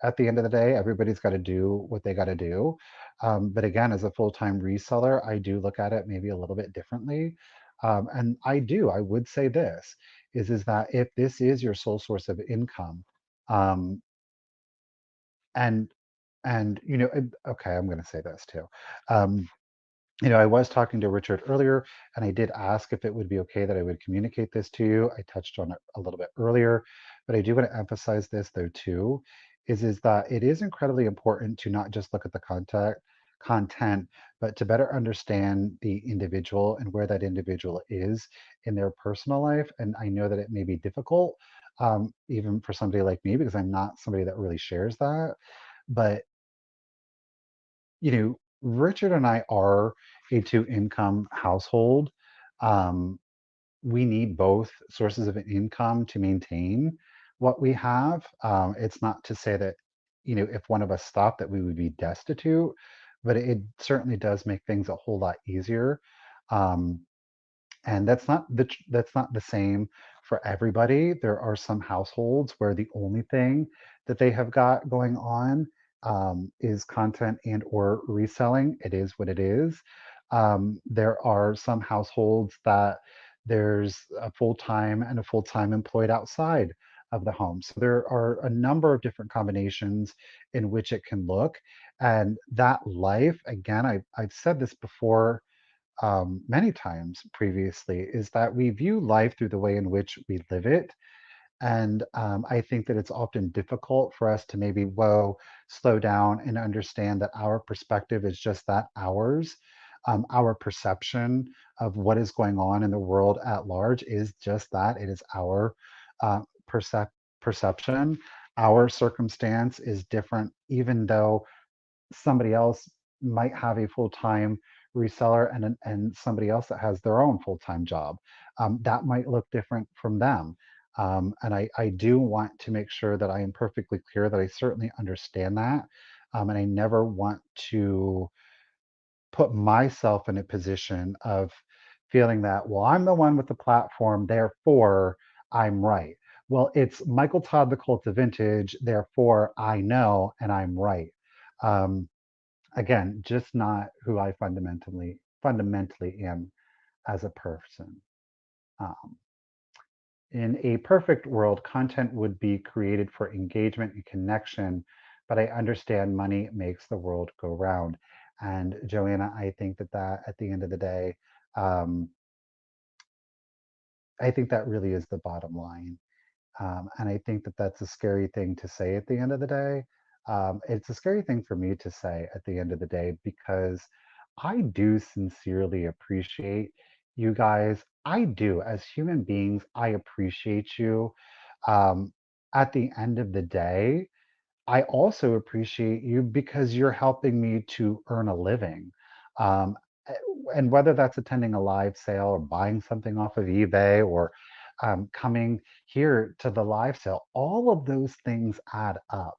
At the end of the day, everybody's got to do what they got to do. But again, as a full-time reseller, I do look at it maybe a little bit differently. And I would say this is that if this is your sole source of income, um, and okay, I'm going to say this too. Um, I was talking to Richard earlier, and I did ask if it would be okay that I would communicate this to you. I touched on it a little bit earlier, but I do want to emphasize this though too, is that it is incredibly important to not just look at the content, but to better understand the individual and where that individual is in their personal life. And I know that it may be difficult, even for somebody like me, because I'm not somebody that really shares that. But Richard and I are a two income household. Um, we need both sources of income to maintain what we have. It's not to say that, if one of us stopped, that we would be destitute, but it certainly does make things a whole lot easier. Um, and that's not the same for everybody. There are some households where the only thing that they have got going on is content and or reselling. It is what it is. There are some households that there's a full-time and a full-time employed outside of the home. So there are a number of different combinations in which it can look. And that life, again, I've said this before many times previously, is that we view life through the way in which we live it. And I think that it's often difficult for us to maybe, whoa, slow down and understand that our perspective is just that ours. Our perception of what is going on in the world at large is just that it is our uh, percep- perception. Our circumstance is different, even though somebody else might have a full-time reseller and somebody else that has their own full-time job. That might look different from them. And I do want to make sure that I am perfectly clear that I certainly understand that. And I never want to put myself in a position of feeling that, well, I'm the one with the platform, therefore I'm right. Well, it's Michael Todd, The.Cult.Of.Vintage, therefore I know and I'm right. Um, Again, just not who I fundamentally am as a person. Um, in a perfect world, content would be created for engagement and connection, but I understand money makes the world go round. And Joanna, I think that at the end of the day, um, I think that really is the bottom line. And I think that that's a scary thing to say at the end of the day. It's a scary thing for me to say at the end of the day because I do sincerely appreciate you guys. I do. As human beings, I appreciate you. Um, at the end of the day, I also appreciate you because you're helping me to earn a living. Um, eh, and whether that's attending a live sale or buying something off of eBay or coming here to the live sale, all of those things add up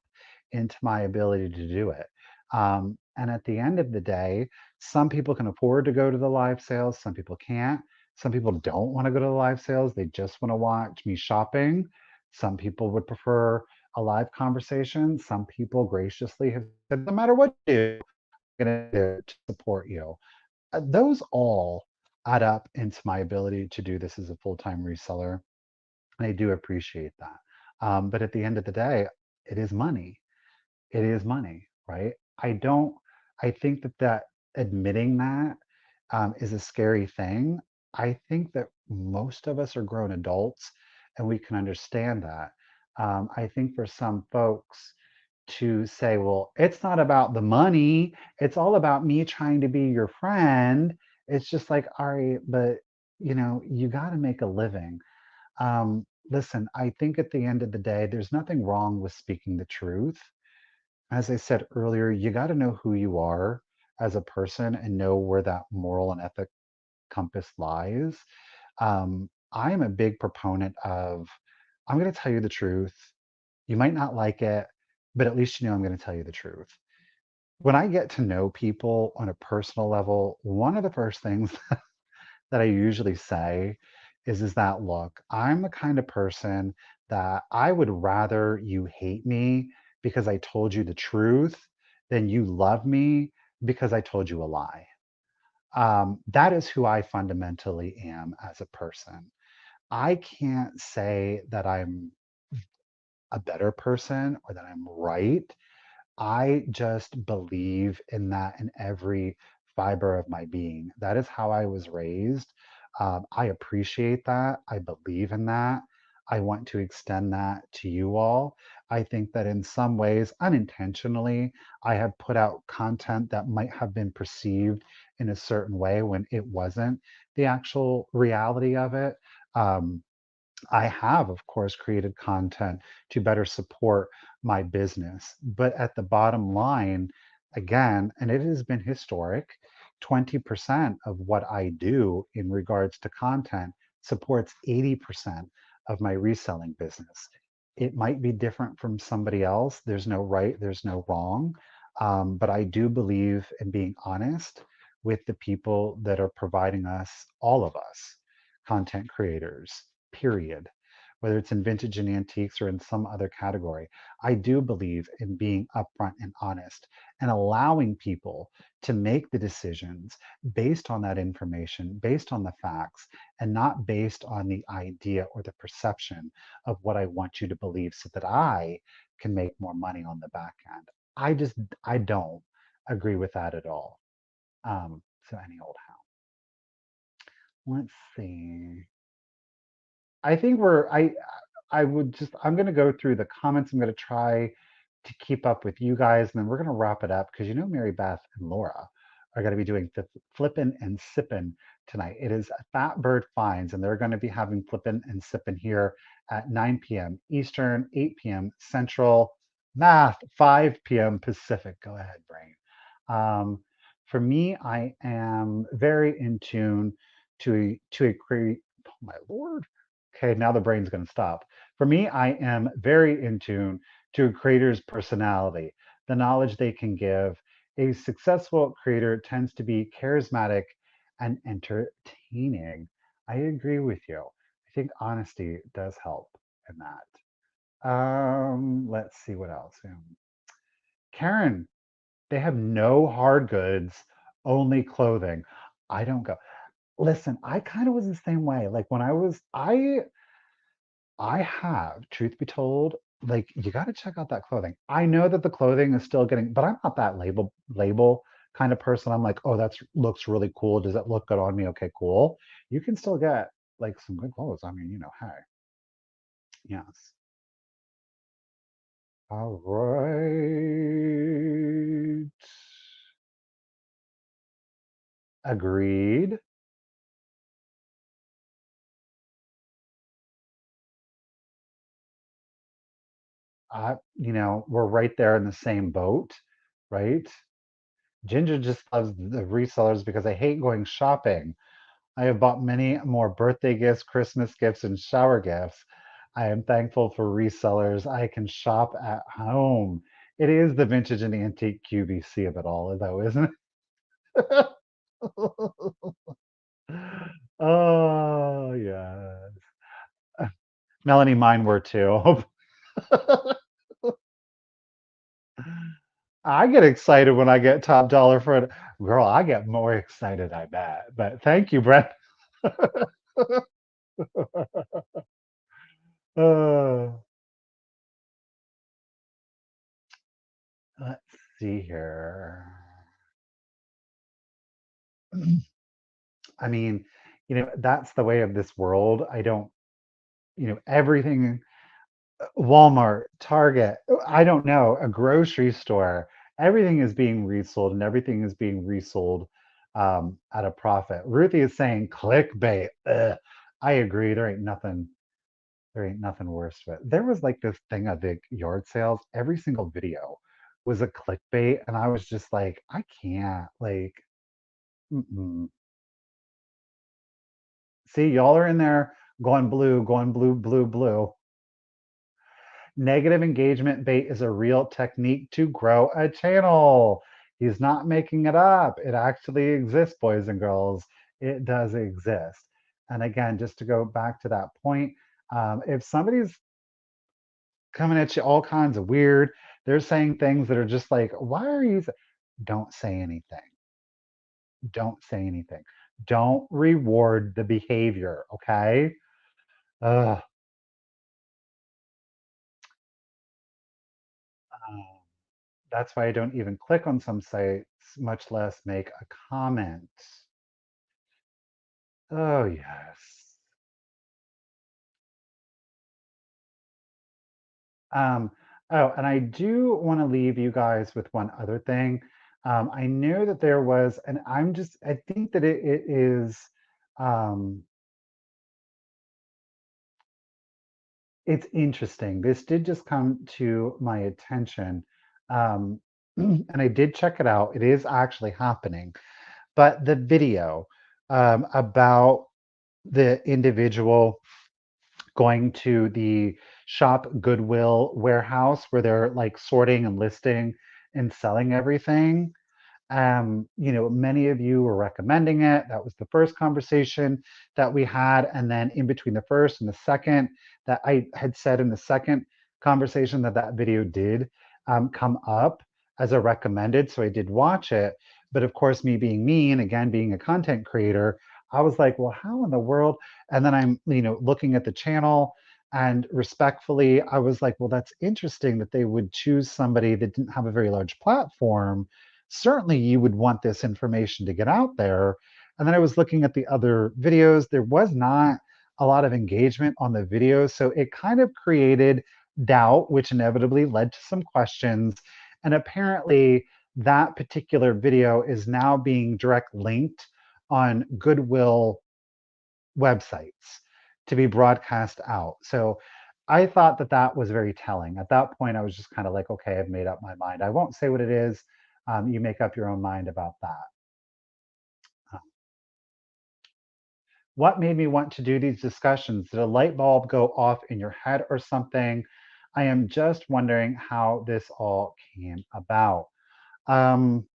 into my ability to do it. And at the end of the day, some people can afford to go to the live sales, some people can't. Some people don't want to go to the live sales, they just want to watch me shopping. Some people would prefer a live conversation. Some people graciously have said, no matter what you do, I'm going to do to support you. Those all add up into my ability to do this as a full-time reseller. And I do appreciate that. But at the end of the day, it is money. It is money, right? I don't, I think that admitting that is a scary thing. I think that most of us are grown adults and we can understand that. I think for some folks to say, well, it's not about the money, it's all about me trying to be your friend. It's just like, all right, but you got to make a living. listen, I think at the end of the day, there's nothing wrong with speaking the truth. As I said earlier, you got to know who you are as a person and know where that moral and ethic compass lies. I am a big proponent of, I'm going to tell you the truth. You might not like it, but at least you know I'm going to tell you the truth. When I get to know people on a personal level, one of the first things that I usually say is that look, I'm the kind of person that I would rather you hate me because I told you the truth than you love me because I told you a lie. That is who I fundamentally am as a person. I can't say that I'm a better person or that I'm right. I just believe in that in every fiber of my being. That is how I was raised. I appreciate that. I believe in that. I want to extend that to you all. I think that in some ways, unintentionally, I have put out content that might have been perceived in a certain way when it wasn't the actual reality of it. Um, I have, of course, created content to better support my business. But at the bottom line, again, and it has been historic, 20% of what I do in regards to content supports 80% of my reselling business. It might be different from somebody else. There's no right, there's no wrong. But I do believe in being honest with the people that are providing us, all of us, content creators, period, whether it's in vintage and antiques or in some other category. I do believe in being upfront and honest and allowing people to make the decisions based on that information, based on the facts, and not based on the idea or the perception of what I want you to believe so that I can make more money on the back end. I just, I don't agree with that at all. So any old how. Let's see. I think I would just I'm going to go through the comments. I'm going to try to keep up with you guys, and then we're going to wrap it up because you know Mary Beth and Laura are going to be doing flippin' and sippin' tonight. It is Fat Bird Finds, and they're going to be having flippin' and sippin' here at 9 p.m. Eastern, 8 p.m. Central, Math, 5 p.m. Pacific. Go ahead, brain. For me, I am very in tune to a create. Oh my lord. Okay, now the brain's going to stop. For me, I am very in tune to a creator's personality, the knowledge they can give. A successful creator tends to be charismatic and entertaining. I agree with you. I think honesty does help in that. Let's see what else. Karen, they have no hard goods, only clothing. I don't go. Listen, I kind of was the same way. Like when I have, truth be told, like you got to check out that clothing. I know that the clothing is still getting, but I'm not that label kind of person. I'm like, oh, that's looks really cool. Does it look good on me? Okay, cool. You can still get like some good clothes. I mean, hey, yes. All right. Agreed. We're right there in the same boat, right? Ginger just loves the resellers because I hate going shopping. I have bought many more birthday gifts, Christmas gifts, and shower gifts. I am thankful for resellers. I can shop at home. It is the vintage and antique QVC of it all, though, isn't it? Oh, yeah. Melanie, mine were too. I get excited when I get top dollar for it. Girl, I get more excited, I bet. But thank you, Brett. Uh, let's see here. I mean, that's the way of this world. I don't, everything, Walmart, Target, I don't know, a grocery store, everything is being resold and everything is being resold at a profit. Ruthie is saying clickbait. Ugh. I agree. There ain't nothing. There ain't nothing worse. But there was like this thing of the yard sales. Every single video was a clickbait, and I was just like, I can't. Like, mm-mm. See, y'all are in there going blue, blue, blue. Negative engagement bait is a real technique to grow a channel. He's not making it up. It actually exists, boys and girls. It does exist. And again, just to go back to that point, if somebody's coming at you all kinds of weird, they're saying things that are just like, why are you? Don't say anything. Don't say anything. Don't reward the behavior. Okay. Ugh. Um, that's why I don't even click on some sites, much less make a comment. Oh, yes. Um, oh, and I do want to leave you guys with one other thing. I knew that there was, and I think that it is, um, it's interesting. This did just come to my attention. Um, and I did check it out. It is actually happening. But the video about the individual going to the shop Goodwill warehouse where they're like sorting and listing and selling everything. Many of you were recommending it. That was the first conversation that we had. And then in between the first and the second, that I had said in the second conversation that that video did come up as a recommended. So I did watch it. But of course, me being me and again being a content creator, I was like, well, how in the world? And then I'm, looking at the channel and respectfully, I was like, well, that's interesting that they would choose somebody that didn't have a very large platform. Certainly you would want this information to get out there. And then I was looking at the other videos. There was not a lot of engagement on the videos. So it kind of created doubt, which inevitably led to some questions. And apparently, that particular video is now being direct linked on Goodwill websites to be broadcast out. So I thought that that was very telling. At that point, I was just kind of like, okay, I've made up my mind. I won't say what it is. You make up your own mind about that. Uh, what made me want to do these discussions? Did a light bulb go off in your head or something? I am just wondering how this all came about. Um,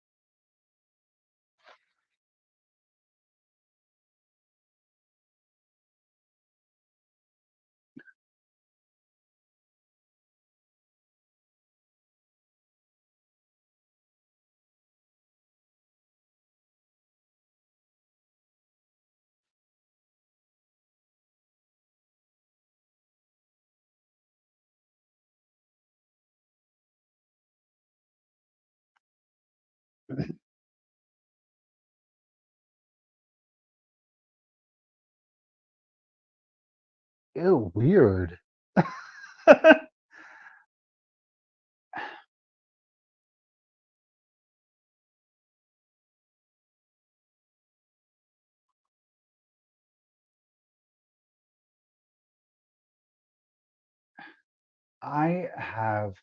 Ew, weird. I have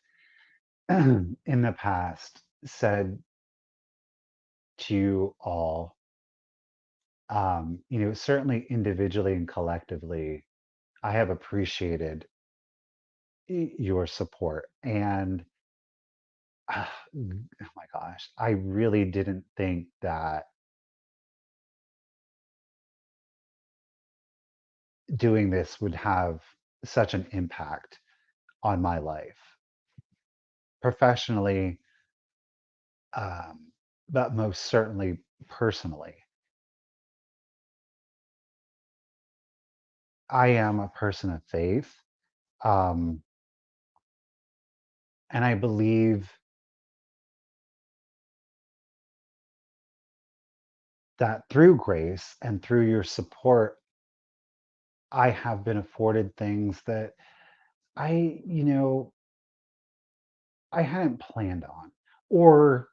in the past said to you all, certainly individually and collectively, I have appreciated your support. And oh my gosh, I really didn't think that doing this would have such an impact on my life professionally, um, but most certainly personally. I am a person of faith. Um, and I believe that through grace and through your support, I have been afforded things that I hadn't planned on, or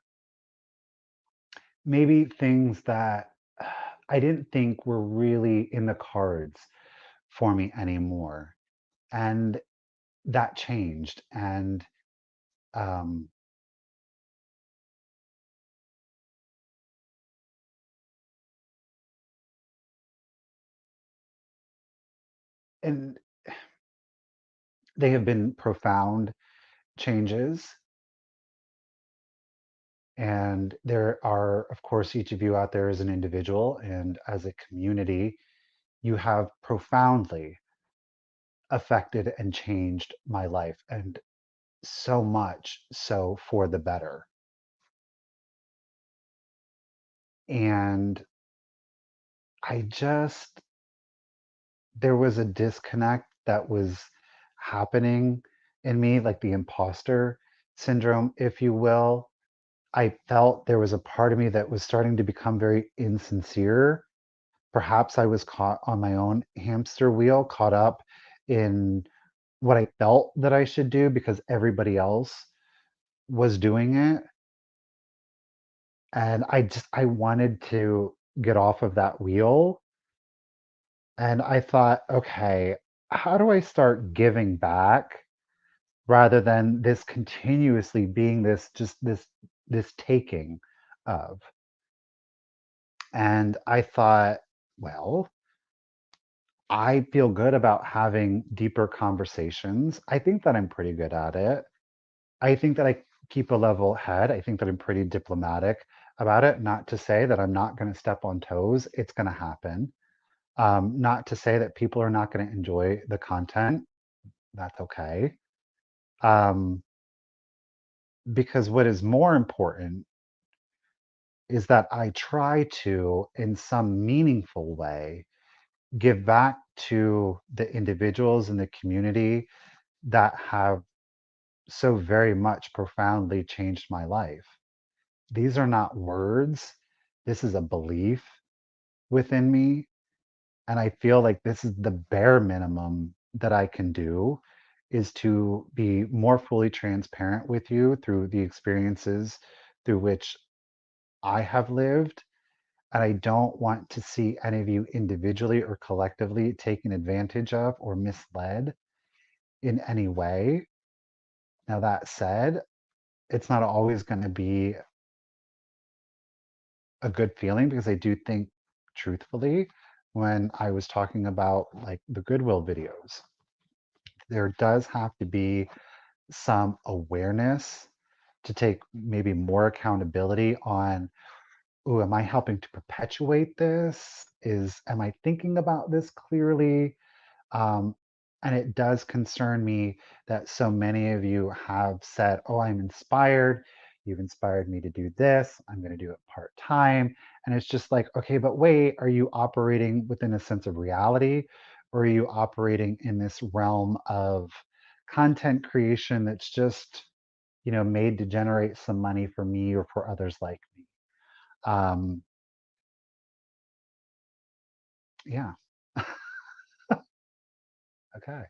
maybe things that I didn't think were really in the cards for me anymore. And that changed. Um, and they have been profound changes. And there are, of course, each of you out there as an individual and as a community, you have profoundly affected and changed my life, and so much so for the better. And I just, there was a disconnect that was happening in me, like the imposter syndrome, if you will. I felt there was a part of me that was starting to become very insincere. Perhaps I was caught on my own hamster wheel, caught up in what I felt that I should do because everybody else was doing it. And I wanted to get off of that wheel. And I thought, okay, how do I start giving back rather than this continuously being this taking of? And I thought, well, I feel good about having deeper conversations. I think that I'm pretty good at it. I think that I keep a level head. I think that I'm pretty diplomatic about it. Not to say that I'm not going to step on toes. It's going to happen. Not to say that people are not going to enjoy the content. That's okay. Um, because what is more important is that I try to, in some meaningful way, give back to the individuals in the community that have so very much profoundly changed my life. These are not words. This is a belief within me. And I feel like this is the bare minimum that I can do is to be more fully transparent with you through the experiences through which I have lived. And I don't want to see any of you individually or collectively taken advantage of or misled in any way. Now, that said, it's not always going to be a good feeling because I do think, truthfully, when I was talking about like the Goodwill videos, there does have to be some awareness to take maybe more accountability on, oh, am I helping to perpetuate this? Am I thinking about this clearly? Um, and it does concern me that so many of you have said, oh, I'm inspired. You've inspired me to do this. I'm going to do it part time. And it's just like, okay, but wait, are you operating within a sense of reality? Or are you operating in this realm of content creation that's just, made to generate some money for me or for others like me? Um, yeah. Okay.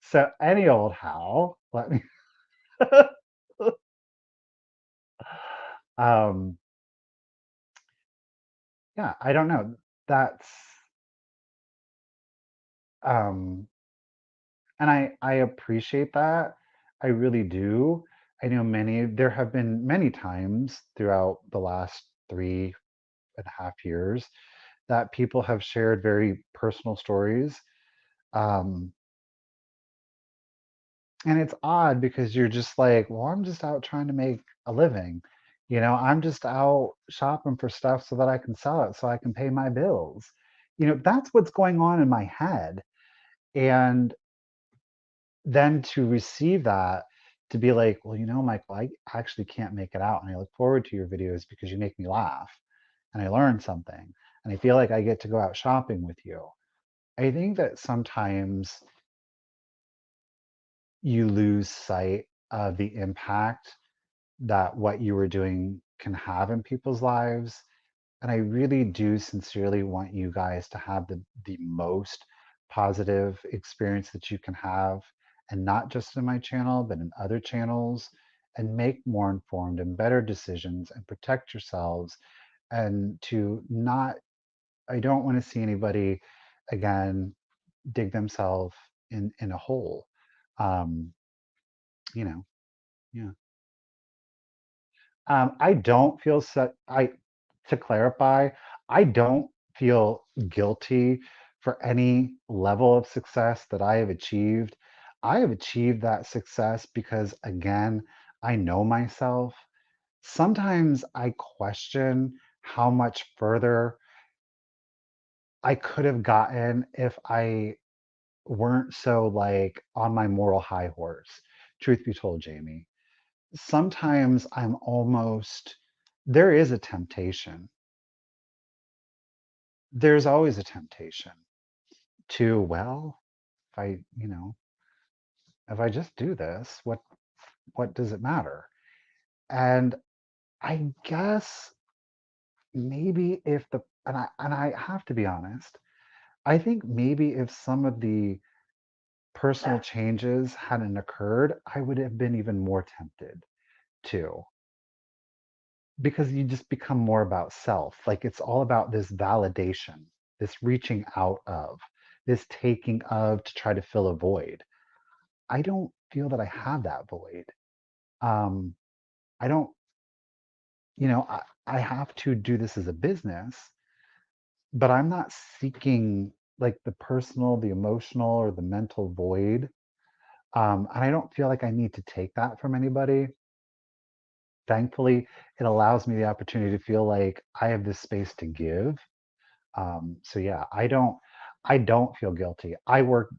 So, any old how, let me. um, yeah, I don't know. That's um and I appreciate that. I really do. I know there have been many times throughout the last 3.5 years that people have shared very personal stories. Um, and it's odd because you're just like, well, I'm just out trying to make a living. I'm just out shopping for stuff so that I can sell it so I can pay my bills. That's what's going on in my head. And then to receive that, to be like, well, Michael, I actually can't make it out. And I look forward to your videos because you make me laugh and I learn something. And I feel like I get to go out shopping with you. I think that sometimes you lose sight of the impact that what you were doing can have in people's lives. And I really do sincerely want you guys to have the most positive experience that you can have, and not just in my channel, but in other channels, and make more informed and better decisions and protect yourselves. And to not, I don't want to see anybody again dig themselves in a whole. Um, you know, yeah. I don't feel so. I To clarify, I don't feel guilty for any level of success that I have achieved. I have achieved that success because, again, I know myself. Sometimes I question how much further I could have gotten if I weren't so like on my moral high horse. Truth be told, Jamie, sometimes I'm almost, there is a temptation. There's always a temptation to, well, if I, if I just do this, what does it matter? And I guess maybe if the and I have to be honest, I think maybe if some of the personal changes hadn't occurred, I would have been even more tempted to, because you just become more about self. Like it's all about this validation, this reaching out of, this taking of to try to fill a void. I don't feel that I have that void. Um, I don't, I have to do this as a business, but I'm not seeking like the personal, the emotional, or the mental void. And I don't feel like I need to take that from anybody. Thankfully, it allows me the opportunity to feel like I have this space to give. So yeah, I don't feel guilty. I work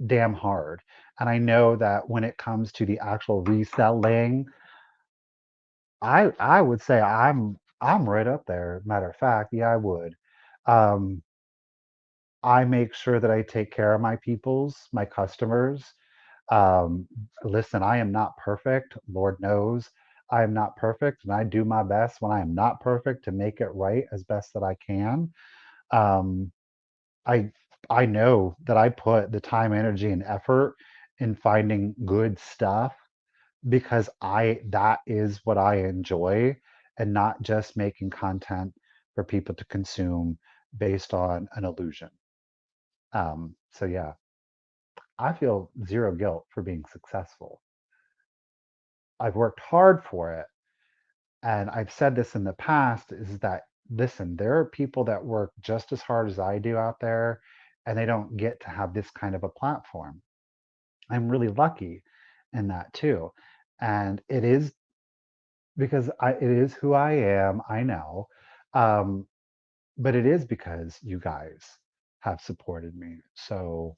damn hard. And I know that when it comes to the actual reselling, I would say I'm right up there. Matter of fact, yeah, I would. Um, I make sure that I take care of my customers. Um, Listen, I am not perfect. Lord knows I am not perfect, and I do my best when I am not perfect to make it right as best that I can. Um, I I know that I put the time, energy, and effort in finding good stuff because I that is what I enjoy, and not just making content for people to consume based on an illusion. So yeah, I feel zero guilt for being successful. I've worked hard for it. And I've said this in the past is that, listen, there are people that work just as hard as I do out there, and they don't get to have this kind of a platform. I'm really lucky in that too. And it is because it is who I am, I know. Um, but it is because you guys have supported me. So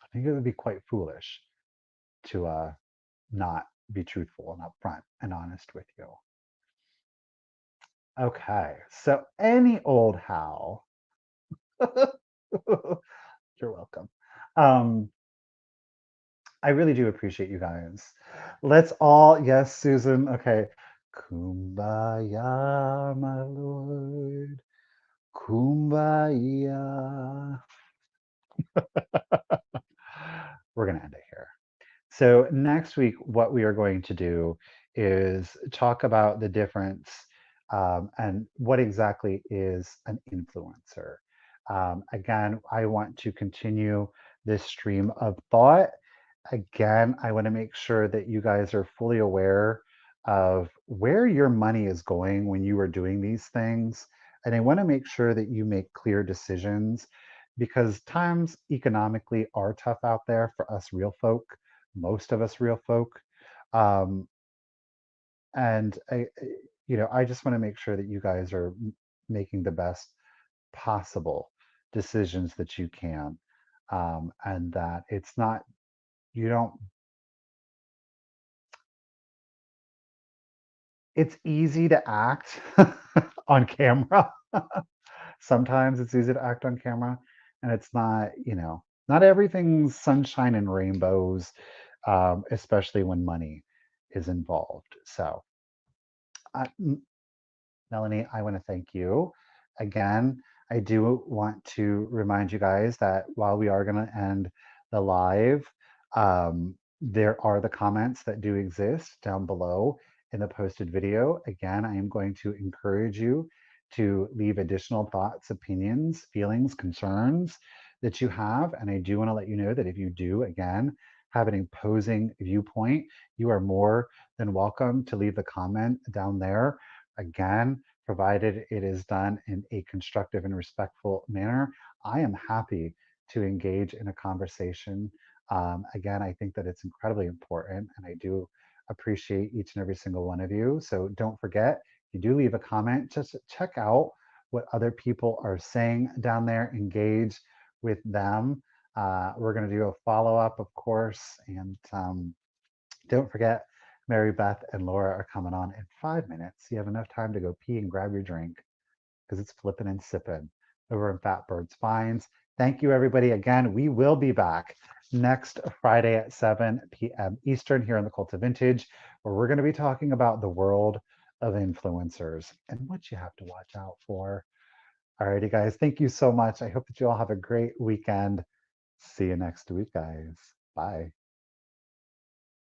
I think it would be quite foolish to not be truthful and upfront and honest with you. Okay, so any old how, you're welcome. Um, I really do appreciate you guys. Let's all, yes, Susan. Okay, kumbaya, my lord, kumbaya. We're gonna end it here. So next week, what we are going to do is talk about the difference and what exactly is an influencer. Again, I want to continue this stream of thought. Again, I want to make sure that you guys are fully aware of where your money is going when you are doing these things. And I want to make sure that you make clear decisions because times economically are tough out there for us real folk, most of us real folk. Um, and I just want to make sure that you guys are making the best possible decisions that you can, and that it's not, you don't, it's easy to act on camera. Sometimes it's easy to act on camera, and it's not, not everything's sunshine and rainbows, especially when money is involved. So, I, Melanie, I want to thank you. Again, I do want to remind you guys that while we are going to end the live, there are the comments that do exist down below in the posted video. Again, I am going to encourage you to leave additional thoughts, opinions, feelings, concerns that you have. And I do want to let you know that if you do, again, have an imposing viewpoint, you are more than welcome to leave the comment down there. Again, provided it is done in a constructive and respectful manner, I am happy to engage in a conversation. Again, I think that it's incredibly important, and I do appreciate each and every single one of you. So don't forget, if you do leave a comment, just check out what other people are saying down there, engage with them. We're going to do a follow up, of course. And don't forget, Mary Beth and Laura are coming on in 5 minutes. You have enough time to go pee and grab your drink because it's flipping and sipping over in Fat Bird Spines. Thank you, everybody. Again, we will be back next Friday at 7 p.m. Eastern here on the Cult of Vintage, where we're going to be talking about the world of influencers and what you have to watch out for. Alrighty, guys. Thank you so much. I hope that you all have a great weekend. See you next week, guys. Bye.